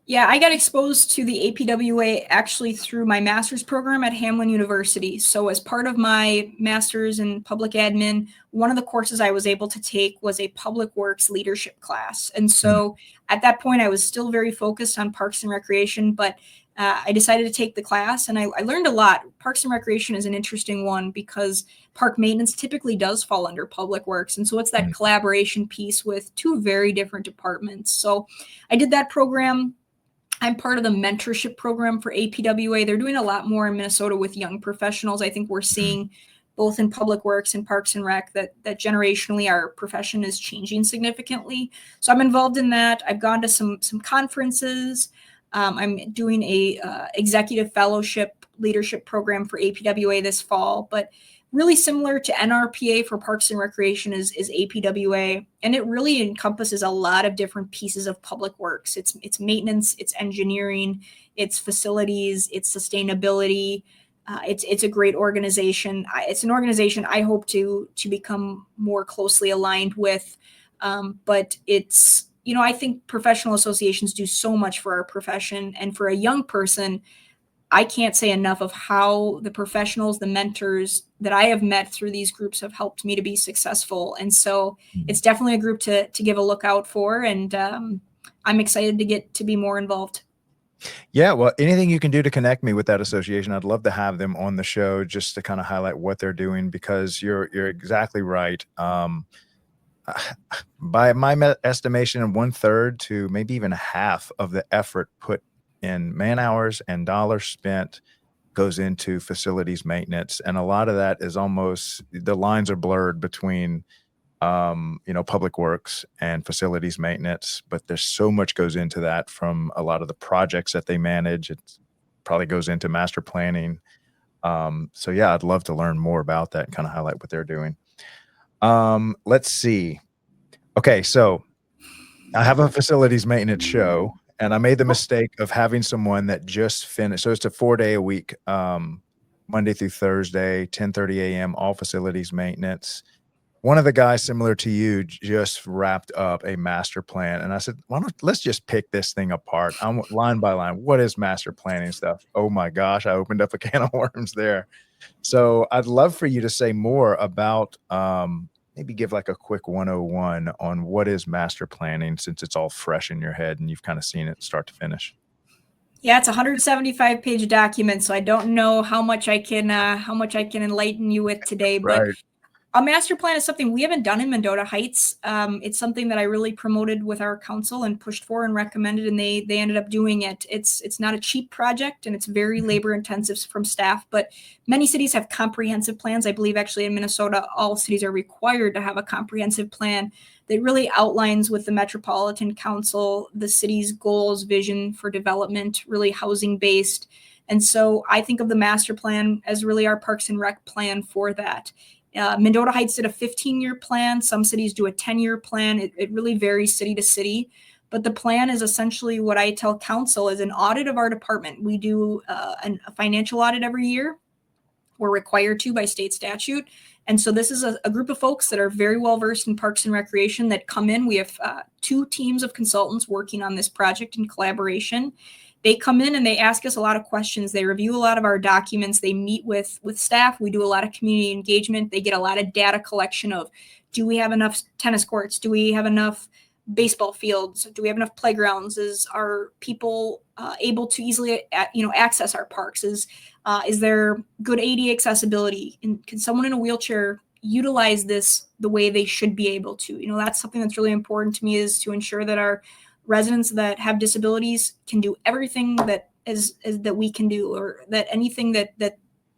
Yeah, I got exposed to the APWA actually through my master's program at Hamline University. So as part of my master's in public admin, one of the courses I was able to take was a public works leadership class. And so at that point, I was still very focused on parks and recreation, but I decided to take the class and I learned a lot. Parks and recreation is an interesting one because park maintenance typically does fall under public works. And so it's that collaboration piece with two very different departments. So I did that program. I'm part of the mentorship program for APWA. They're doing a lot more in Minnesota with young professionals. I think we're seeing both in public works and parks and rec that generationally our profession is changing significantly. So I'm involved in that. I've gone to some conferences. I'm doing a executive fellowship leadership program for APWA this fall, but really similar to NRPA for Parks and Recreation is APWA, and it really encompasses a lot of different pieces of public works. It's maintenance, it's engineering, it's facilities, it's sustainability. It's a great organization. It's an organization I hope to become more closely aligned with, but it's, you know, I think professional associations do so much for our profession, and for a young person, I can't say enough of how the professionals, the mentors that I have met through these groups have helped me to be successful. And so it's definitely a group to give a look out for. And I'm excited to get to be more involved. Yeah, well, anything you can do to connect me with that association, I'd love to have them on the show just to kind of highlight what they're doing, because you're exactly right. By my estimation, 1/3 to maybe even half of the effort put in man hours and dollars spent goes into facilities maintenance. And a lot of that is almost, the lines are blurred between, public works and facilities maintenance, but there's so much goes into that from a lot of the projects that they manage. It probably goes into master planning. So yeah, I'd love to learn more about that and kind of highlight what they're doing. Let's see. Okay. So I have a facilities maintenance show, and I made the mistake of having someone that just finished. So it's a 4-day-a-week, Monday through Thursday, 10:30 a.m., all facilities maintenance. One of the guys similar to you just wrapped up a master plan. And I said, let's just pick this thing apart. I'm line by line. What is master planning stuff? Oh my gosh, I opened up a can of worms there. So I'd love for you to say more about, maybe give like a quick 101 on what is master planning, since it's all fresh in your head and you've kind of seen it start to finish. Yeah, it's a 175-page document, so I don't know how much I can enlighten you with today. But Right. a master plan is something we haven't done in Mendota Heights. It's something that I really promoted with our council and pushed for and recommended, and they ended up doing it. It's not a cheap project, and it's very labor intensive from staff, but many cities have comprehensive plans. I believe actually in Minnesota, all cities are required to have a comprehensive plan that really outlines with the Metropolitan Council the city's goals, vision for development, really housing based. And so I think of the master plan as really our Parks and Rec plan for that. Mendota Heights did a 15-year plan. Some cities do a 10-year plan. It really varies city to city. But the plan is essentially what I tell council is an audit of our department. We do a financial audit every year. We're required to by state statute. And so this is a group of folks that are very well versed in parks and recreation that come in. We have 2 teams of consultants working on this project in collaboration. They come in and they ask us a lot of questions. They review a lot of our documents. They meet with staff. We do a lot of community engagement. They get a lot of data collection of, do we have enough tennis courts? Do we have enough baseball fields? Do we have enough playgrounds? Are people able to easily access our parks? Is there good ADA accessibility? And can someone in a wheelchair utilize this the way they should be able to? That's something that's really important to me, is to ensure that our residents that have disabilities can do everything that we can do, or that anything that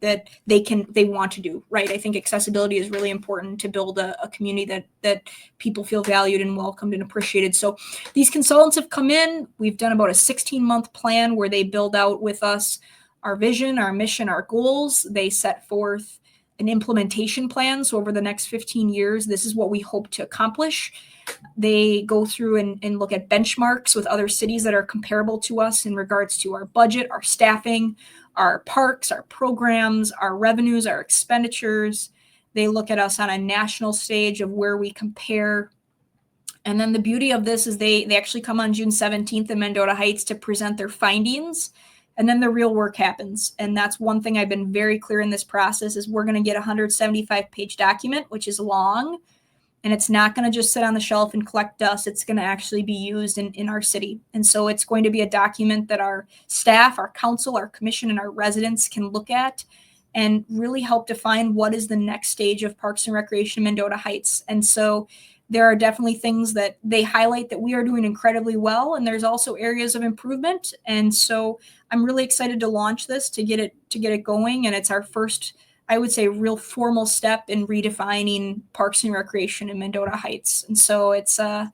they want to do, right? I think accessibility is really important to build a community that people feel valued and welcomed and appreciated. So these consultants have come in. We've done about a 16-month plan where they build out with us our vision, our mission, our goals. They set forth an implementation plan. So over the next 15 years, this is what we hope to accomplish. They go through and look at benchmarks with other cities that are comparable to us in regards to our budget, our staffing, our parks, our programs, our revenues, our expenditures. They look at us on a national stage of where we compare And then the beauty of this is they actually come on June 17th in Mendota Heights to present their findings. And then the real work happens. And that's one thing I've been very clear in this process is we're going to get a 175-page document, which is long. And it's not going to just sit on the shelf and collect dust. It's going to actually be used in our city. And so it's going to be a document that our staff, our council, our commission, and our residents can look at and really help define what is the next stage of Parks and Recreation in Mendota Heights. And so there are definitely things that they highlight that we are doing incredibly well. And there's also areas of improvement. And so I'm really excited to launch this, to get it going. And it's our first, I would say, real formal step in redefining Parks and Recreation in Mendota Heights. And so it's, I'm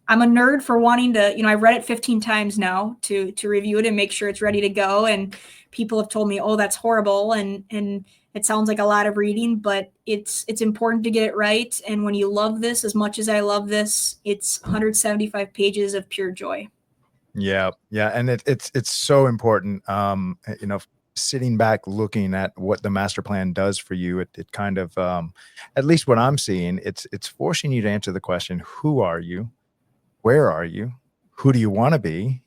a nerd for wanting to, I've read it 15 times now to review it and make sure it's ready to go. And people have told me, oh, that's horrible. And it sounds like a lot of reading, but it's important to get it right. And when you love this as much as I love this, it's 175 pages of pure joy. Yeah. And it's so important. Sitting back, looking at what the master plan does for you, it kind of, at least what I'm seeing, it's forcing you to answer the question, who are you? Where are you? Who do you want to be?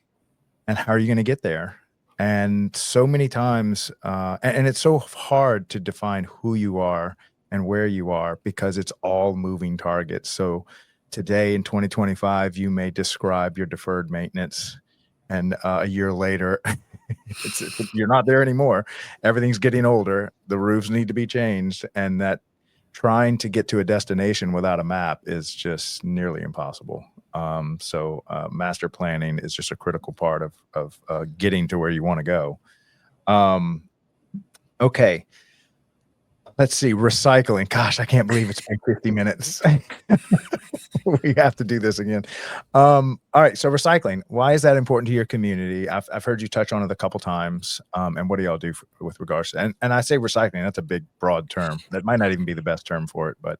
And how are you going to get there? And so many times, and it's so hard to define who you are and where you are because it's all moving targets. So today in 2025, you may describe your deferred maintenance, and a year later, you're not there anymore. Everything's getting older. The roofs need to be changed, and that trying to get to a destination without a map is just nearly impossible. So master planning is just a critical part of getting to where you want to go. Okay. Let's see. Recycling. Gosh, I can't believe it's been 50 minutes. We have to do this again. All right. So recycling, why is that important to your community? I've heard you touch on it a couple times. And what do y'all do with regards to, and I say recycling, that's a big, broad term. That might not even be the best term for it, but.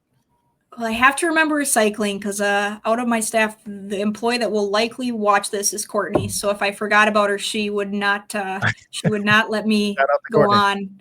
Well, I have to remember recycling because out of my staff, the employee that will likely watch this is Courtney. So if I forgot about her, she would not let me go on.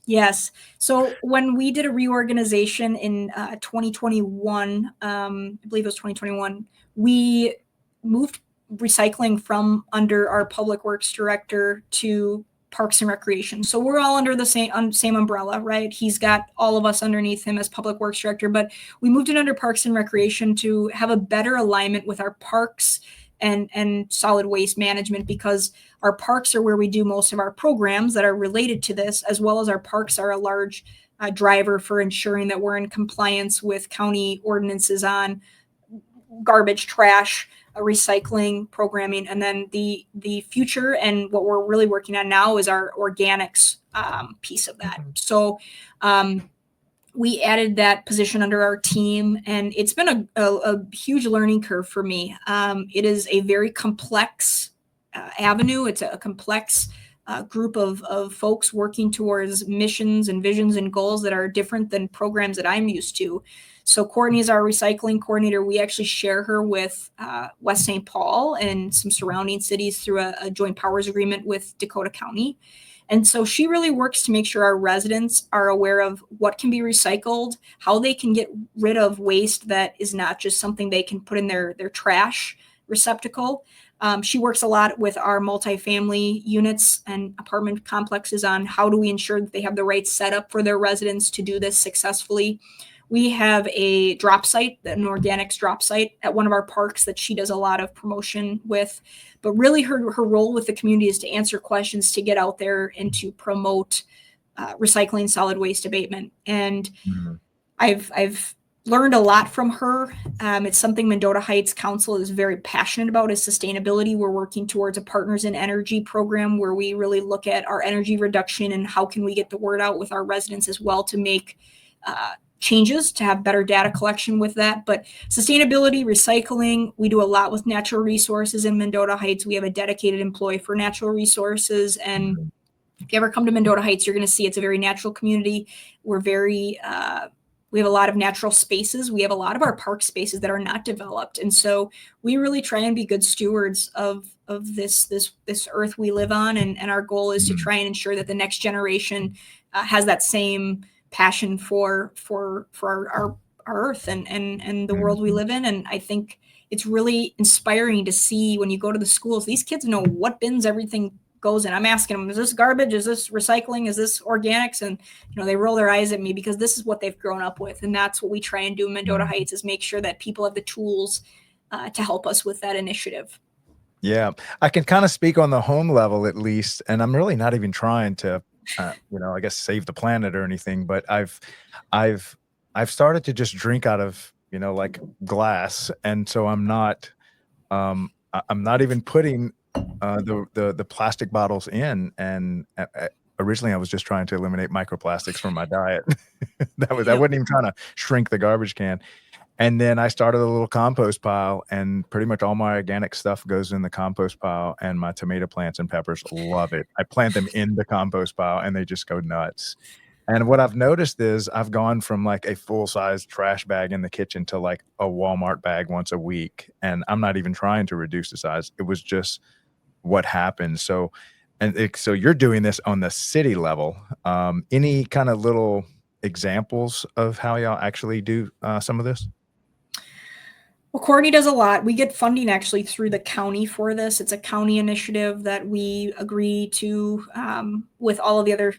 Yes. So when we did a reorganization in 2021, I believe it was 2021, we moved recycling from under our public works director to Parks and Recreation. So we're all under the same umbrella, right? He's got all of us underneath him as public works director, but we moved it under Parks and Recreation to have a better alignment with our parks and solid waste management, because our parks are where we do most of our programs that are related to this, as well as our parks are a large driver for ensuring that we're in compliance with county ordinances on garbage, trash, recycling, programming. And then the future and what we're really working on now is our organics piece of that. So we added that position under our team, and it's been a huge learning curve for me. It is a very complex avenue. It's a complex group of folks working towards missions and visions and goals that are different than programs that I'm used to. So Courtney is our recycling coordinator. We actually share her with West St. Paul and some surrounding cities through a joint powers agreement with Dakota County. And so she really works to make sure our residents are aware of what can be recycled, how they can get rid of waste that is not just something they can put in their trash receptacle. She works a lot with our multifamily units and apartment complexes on how do we ensure that they have the right setup for their residents to do this successfully. We have a drop site, an organics drop site at one of our parks that she does a lot of promotion with. But really her role with the community is to answer questions, to get out there and to promote recycling, solid waste abatement. And I've learned a lot from her. It's something Mendota Heights Council is very passionate about, is sustainability. We're working towards a Partners in Energy program where we really look at our energy reduction and how can we get the word out with our residents as well to make changes, to have better data collection with that. But sustainability, recycling, we do a lot with natural resources in Mendota Heights. We have a dedicated employee for natural resources. And if you ever come to Mendota Heights, you're going to see it's a very natural community. We're very, we have a lot of natural spaces. We have a lot of our park spaces that are not developed. And so we really try and be good stewards of this earth we live on. And our goal is to try and ensure that the next generation has that same passion for earth and the world we live in. And I think it's really inspiring to see when you go to the schools, these kids know what bins everything goes in. I'm asking them, is this garbage? Is this recycling? Is this organics? And, they roll their eyes at me because this is what they've grown up with. And that's what we try and do in Mendota Heights, is make sure that people have the tools to help us with that initiative. Yeah, I can kind of speak on the home level at least, and I'm really not even trying to, I guess save the planet or anything, but I've started to just drink out of, like glass, and so I'm not even putting the plastic bottles in. And originally I was just trying to eliminate microplastics from my diet. I wasn't even trying to shrink the garbage can. And then I started a little compost pile, and pretty much all my organic stuff goes in the compost pile, and my tomato plants and peppers love it. I plant them in the compost pile and they just go nuts. And what I've noticed is I've gone from like a full-size trash bag in the kitchen to like a Walmart bag once a week. And I'm not even trying to reduce the size. It was just what happened. So, so you're doing this on the city level. Any kind of little examples of how y'all actually do some of this? Well, Courtney does a lot. We get funding actually through the county for this. It's a county initiative that we agree to with all of the other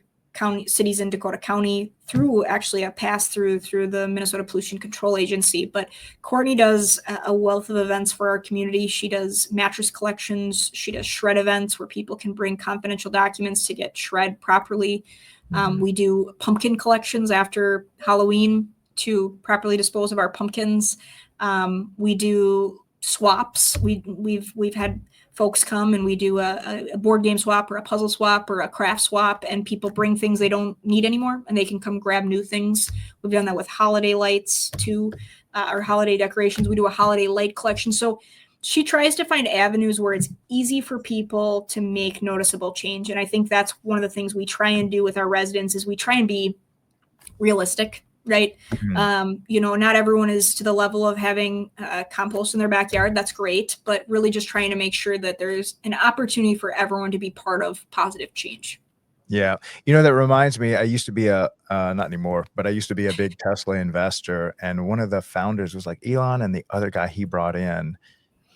cities in Dakota County through actually a pass through the Minnesota Pollution Control Agency. But Courtney does a wealth of events for our community. She does mattress collections. She does shred events where people can bring confidential documents to get shred properly. We do pumpkin collections after Halloween to properly dispose of our pumpkins. We do swaps. We've had folks come and we do a board game swap or a puzzle swap or a craft swap, and people bring things they don't need anymore and they can come grab new things. We've done that with holiday lights too, or holiday decorations. We do a holiday light collection. So she tries to find avenues where it's easy for people to make noticeable change. And I think that's one of the things we try and do with our residents is we try and be realistic. Right. Not everyone is to the level of having compost in their backyard. That's great. But really just trying to make sure that there's an opportunity for everyone to be part of positive change. Yeah. That reminds me, I used to be not anymore, but I used to be a big Tesla investor. And one of the founders was like Elon, and the other guy he brought in,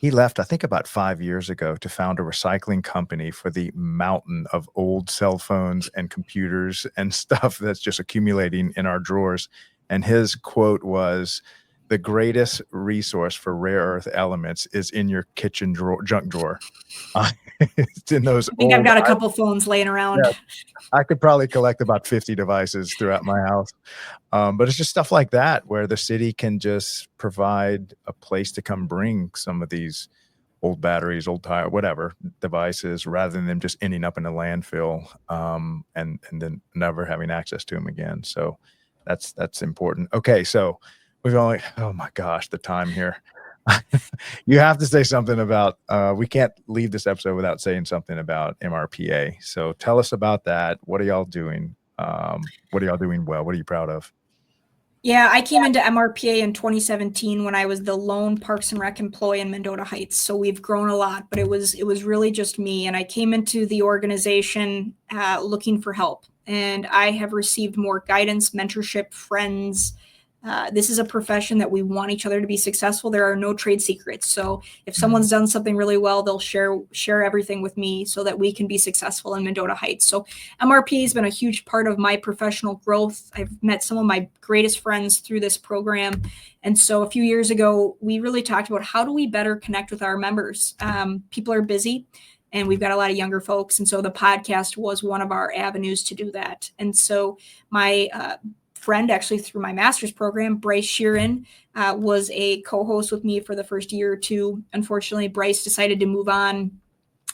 he left, I think about 5 years ago, to found a recycling company for the mountain of old cell phones and computers and stuff that's just accumulating in our drawers. And his quote was, "The greatest resource for rare earth elements is in your kitchen junk drawer." It's in those. I think I've got a couple phones laying around. Yeah, I could probably collect about 50 devices throughout my house. But it's just stuff like that where the city can just provide a place to come bring some of these old batteries, old tire, whatever devices, rather than them just ending up in a landfill and then never having access to them again. So that's important. Okay, so we've only, oh my gosh, the time here. You have to say something about, we can't leave this episode without saying something about MRPA. So tell us about that. What are y'all doing? What are y'all doing well? What are you proud of? Yeah, I came into MRPA in 2017 when I was the lone Parks and Rec employee in Mendota Heights. So we've grown a lot, but it was really just me. And I came into the organization looking for help. And I have received more guidance, mentorship, friends. This is a profession that we want each other to be successful. There are no trade secrets. So if someone's done something really well, they'll share everything with me so that we can be successful in Mendota Heights. So MRPA has been a huge part of my professional growth. I've met some of my greatest friends through this program. And so a few years ago, we really talked about how do we better connect with our members? People are busy. And we've got a lot of younger folks. And so the podcast was one of our avenues to do that. And so my friend, actually through my master's program, Bryce Sheeran, was a co-host with me for the first year or two. Unfortunately, Bryce decided to move on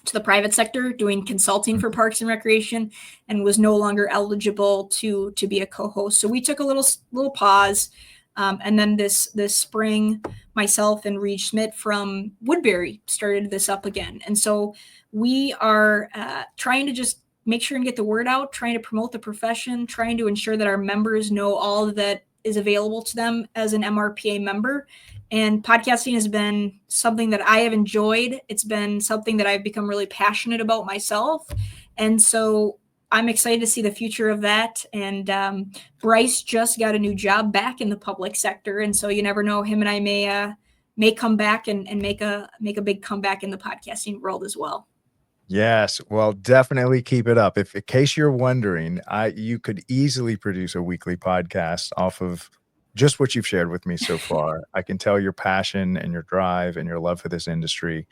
to the private sector doing consulting for Parks and Recreation and was no longer eligible to be a co-host. So we took a little pause. And then this spring, myself and Reed Schmidt from Woodbury started this up again. And so we are trying to just make sure and get the word out, trying to promote the profession, trying to ensure that our members know all that is available to them as an MRPA member. And podcasting has been something that I have enjoyed. It's been something that I've become really passionate about myself. And so I'm excited to see the future of that. And Bryce just got a new job back in the public sector, and so you never know, him and I may come back and make a big comeback in the podcasting world as well. Yes, well, definitely keep it up. If in case you're wondering, you could easily produce a weekly podcast off of just what you've shared with me so far. I can tell your passion and your drive and your love for this industry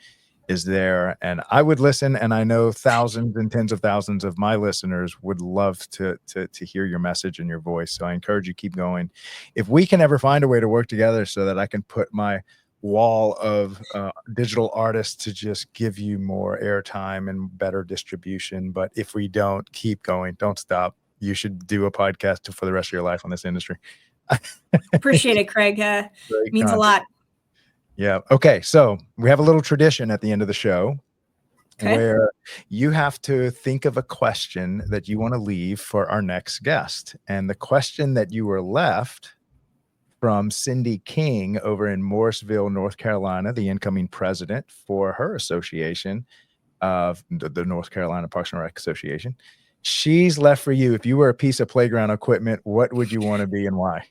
is there, and I would listen, and I know thousands and tens of thousands of my listeners would love to hear your message and your voice. So I encourage you, keep going. If we can ever find a way to work together so that I can put my wall of digital artists to just give you more airtime and better distribution. But if we don't, keep going, don't stop. You should do a podcast for the rest of your life on this industry. Appreciate it, Craig. Means a lot. Yeah. Okay. So we have a little tradition at the end of the show where you have to think of a question that you want to leave for our next guest. And the question that you were left from Cindy King over in Morrisville, North Carolina, the incoming president for her association of the North Carolina Parks and Rec Association. She's left for you. If you were a piece of playground equipment, what would you want to be and why?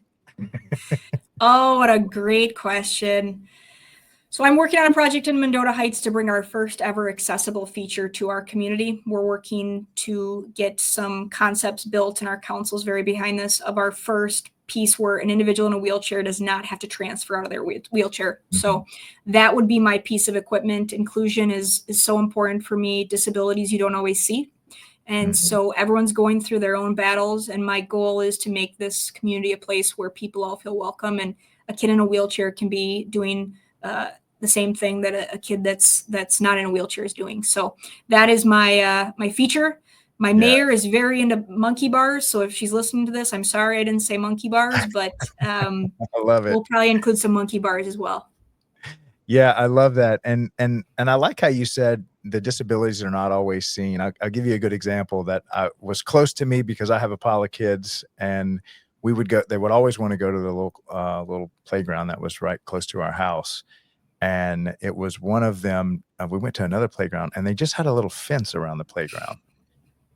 Oh, what a great question. So I'm working on a project in Mendota Heights to bring our first ever accessible feature to our community. We're working to get some concepts built, and our council's very behind this, of our first piece where an individual in a wheelchair does not have to transfer out of their wheelchair. Mm-hmm. So that would be my piece of equipment. Inclusion is so important for me. Disabilities you don't always see. And so everyone's going through their own battles. And my goal is to make this community a place where people all feel welcome. And a kid in a wheelchair can be doing the same thing that a kid that's not in a wheelchair is doing. So that is my my feature. My mayor is very into monkey bars. So if she's listening to this, I'm sorry I didn't say monkey bars, but I love it. We'll probably include some monkey bars as well. Yeah, I love that. And I like how you said the disabilities are not always seen. I'll give you a good example that was close to me because I have a pile of kids, and we would go, they would always want to go to the little playground that was right close to our house. And it was one of them, we went to another playground and they just had a little fence around the playground.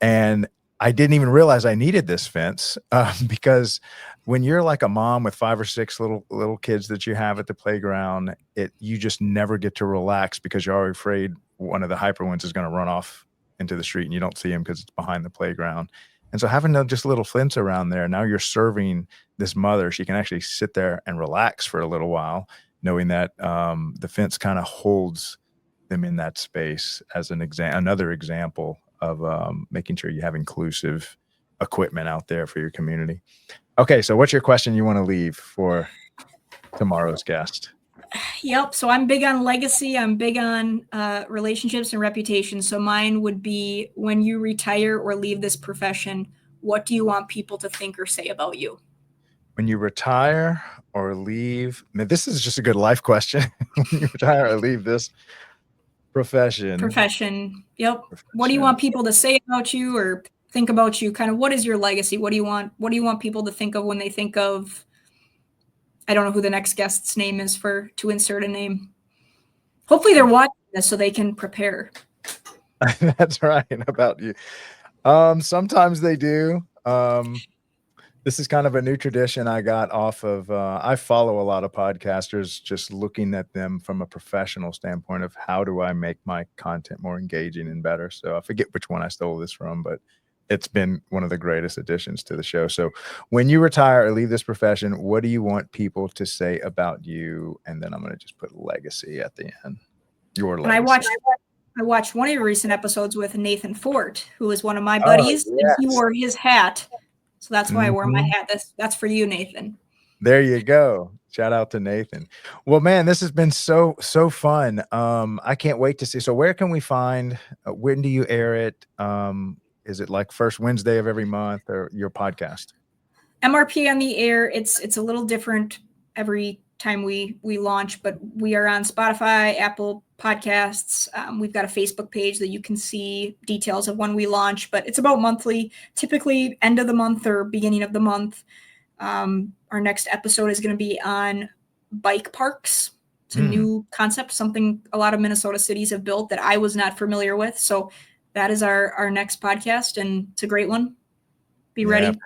And I didn't even realize I needed this fence because when you're like a mom with 5 or 6 little kids that you have at the playground, you just never get to relax because you're already afraid one of the hyper ones is going to run off into the street and you don't see him because it's behind the playground. And so having just a little fence around there, now you're serving this mother. She can actually sit there and relax for a little while, knowing that the fence kind of holds them in that space as another example of making sure you have inclusive equipment out there for your community. Okay, so what's your question you want to leave for tomorrow's guest? Yep. So I'm big on legacy. I'm big on relationships and reputation. So mine would be, when you retire or leave this profession, what do you want people to think or say about you? When you retire or leave, now this is just a good life question. When you retire or leave this profession. Yep. What do you want people to say about you or think about you? Kind of, what is your legacy? What do you want people to think of when they think of, I don't know who the next guest's name is to insert a name. Hopefully they're watching this so they can prepare. That's right about you. Sometimes they do. This is kind of a new tradition I got off of, I follow a lot of podcasters, just looking at them from a professional standpoint of how do I make my content more engaging and better. So I forget which one I stole this from, but it's been one of the greatest additions to the show. So when you retire or leave this profession, what do you want people to say about you? And then I'm going to just put legacy at the end. Your legacy. And I watched one of your recent episodes with Nathan Fort, who is one of my buddies. Yes. And he wore his hat. So that's why I wore my hat. That's for you, Nathan. There you go. Shout out to Nathan. Well, man, this has been so fun. I can't wait to see. So where can we find, when do you air it? Is it like first Wednesday of every month, or your podcast? MRPA on the air. It's a little different every time we launch, but we are on Spotify, Apple Podcasts. We've got a Facebook page that you can see details of when we launch, but it's about monthly, typically end of the month or beginning of the month. Our next episode is going to be on bike parks. It's a new concept, something a lot of Minnesota cities have built that I was not familiar with. So that is our next podcast, and it's a great one. Be ready.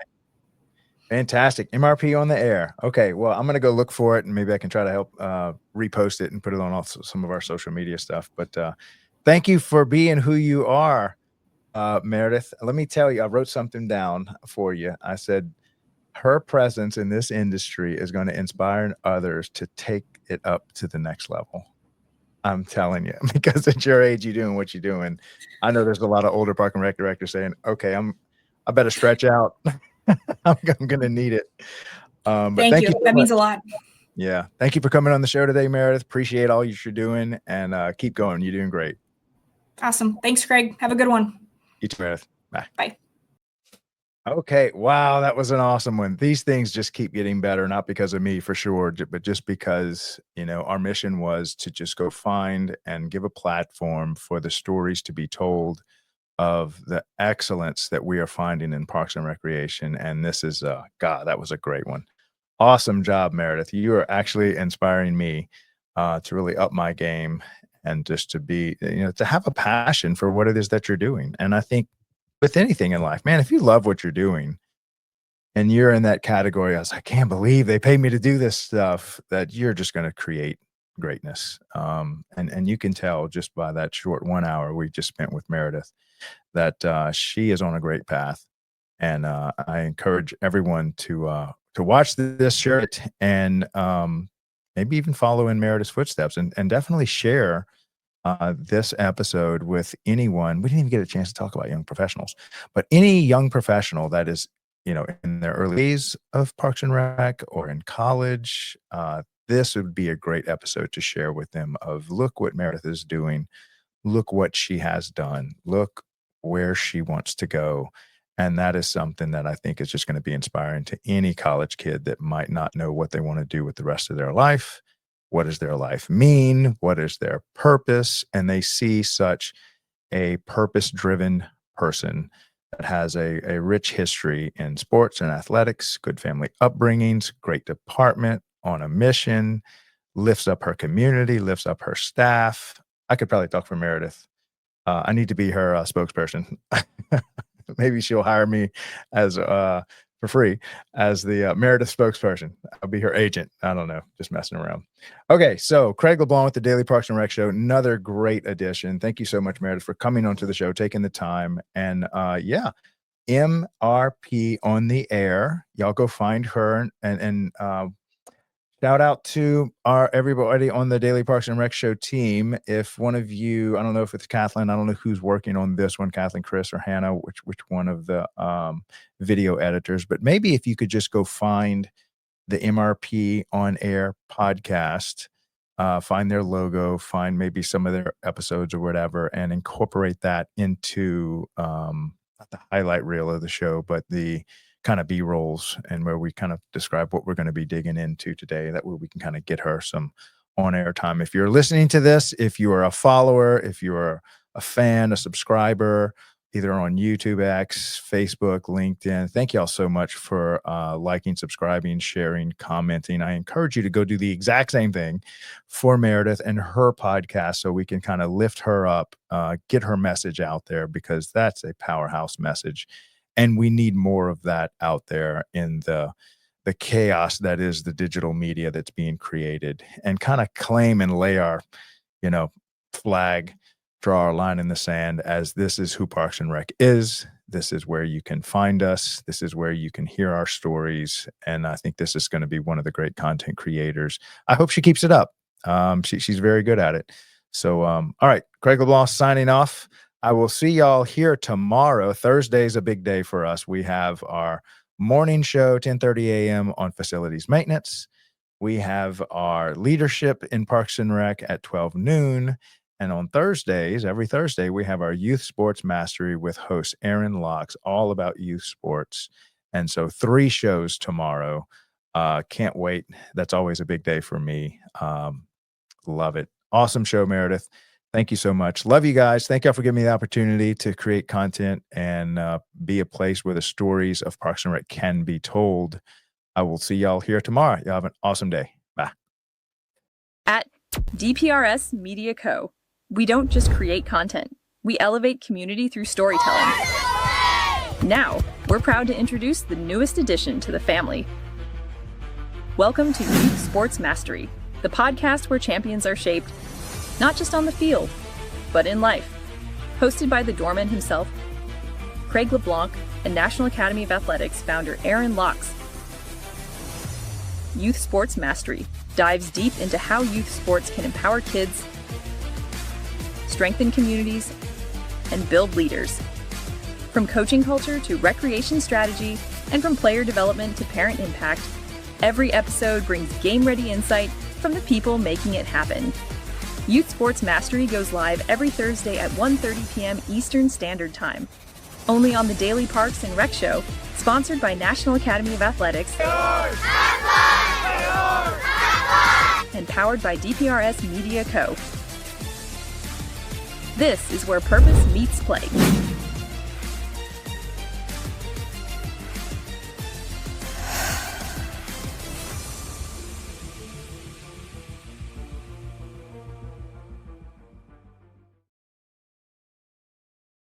Fantastic. MRP on the air. Okay. Well, I'm going to go look for it, and maybe I can try to help repost it and put it on also some of our social media stuff. But thank you for being who you are, Meredith. Let me tell you, I wrote something down for you. I said, her presence in this industry is going to inspire others to take it up to the next level. I'm telling you, because at your age, you're doing what you're doing. I know there's a lot of older park and rec directors saying, okay, I better stretch out. I'm going to need it. But thank you. So that means a lot. Yeah. Thank you for coming on the show today, Meredith. Appreciate all you're doing, and keep going. You're doing great. Awesome. Thanks, Craig. Have a good one. You too, Meredith. Bye. Bye. Okay. Wow. That was an awesome one. These things just keep getting better, not because of me for sure, but just because, our mission was to just go find and give a platform for the stories to be told of the excellence that we are finding in Parks and Recreation. And this is, God, that was a great one. Awesome job, Meredith. You are actually inspiring me to really up my game and just to be, to have a passion for what it is that you're doing. And I think with anything in life, man, if you love what you're doing and you're in that category, I can't believe they pay me to do this stuff, that you're just going to create greatness. And you can tell just by that short 1 hour we just spent with Meredith that she is on a great path. And I encourage everyone to watch this, share it, and maybe even follow in Meredith's footsteps, and definitely share this episode with anyone. We didn't even get a chance to talk about young professionals, but any young professional that is, in their early days of Parks and Rec or in college, this would be a great episode to share with them of, look what Meredith is doing. Look what she has done. Look where she wants to go. And that is something that I think is just going to be inspiring to any college kid that might not know what they want to do with the rest of their life. What does their life mean? What is their purpose? And they see such a purpose-driven person that has a rich history in sports and athletics, good family upbringings, great department, on a mission, lifts up her community, lifts up her staff. I could probably talk for Meredith. I need to be her spokesperson. Maybe she'll hire me as for free as the Meredith spokesperson. I'll be her agent. I don't know, just messing around. Okay, so Craig LeBlanc with the Daily Parks and Rec Show, another great addition. Thank you so much, Meredith, for coming onto the show, taking the time, and MRP on the air. Y'all go find her and shout out to everybody on the Daily Parks and Rec Show team. If one of you, I don't know if it's Kathleen, I don't know who's working on this one, Kathleen, Chris, or Hannah, which one of the video editors, but maybe if you could just go find the MRP on air podcast, find their logo, find maybe some of their episodes or whatever, and incorporate that into not the highlight reel of the show, but the kind of B-rolls, and where we kind of describe what we're going to be digging into today. That way we can kind of get her some on-air time. If you're listening to this, if you are a follower, if you're a fan, a subscriber, either on YouTube, X, Facebook, LinkedIn, thank y'all so much for liking, subscribing, sharing, commenting. I encourage you to go do the exact same thing for Meredith and her podcast, so we can kind of lift her up, get her message out there, because that's a powerhouse message. And we need more of that out there in the chaos that is the digital media that's being created, and kind of claim and lay our, flag, draw our line in the sand as this is who Parks and Rec is. This is where you can find us. This is where you can hear our stories. And I think this is going to be one of the great content creators. I hope she keeps it up. She's very good at it. So, all right, Craig LeBlanc signing off. I will see y'all here tomorrow. Thursday's a big day for us. We have our morning show, 10:30 a.m. on facilities maintenance. We have our leadership in Parks and Rec at 12 noon. And on Thursdays, every Thursday, we have our youth sports mastery with host Aaron Locks, all about youth sports. And so 3 shows tomorrow. Can't wait. That's always a big day for me. Love it. Awesome show, Meredith. Thank you so much. Love you guys. Thank y'all for giving me the opportunity to create content and be a place where the stories of Parks and Rec can be told. I will see y'all here tomorrow. Y'all have an awesome day. Bye. At DPRS Media Co., we don't just create content, We elevate community through storytelling. Now, we're proud to introduce the newest addition to the family. Welcome to Youth Sports Mastery, the podcast where champions are shaped, not just on the field, but in life. Hosted by the doorman himself, Craig LeBlanc, and National Academy of Athletics founder Aaron Locks. Youth Sports Mastery dives deep into how youth sports can empower kids, strengthen communities, and build leaders. From coaching culture to recreation strategy, and from player development to parent impact, every episode brings game-ready insight from the people making it happen. Youth Sports Mastery goes live every Thursday at 1:30 p.m. Eastern Standard Time. Only on the Daily Parks and Rec Show, sponsored by National Academy of Athletics and powered by DPRS Media Co. This is where purpose meets play.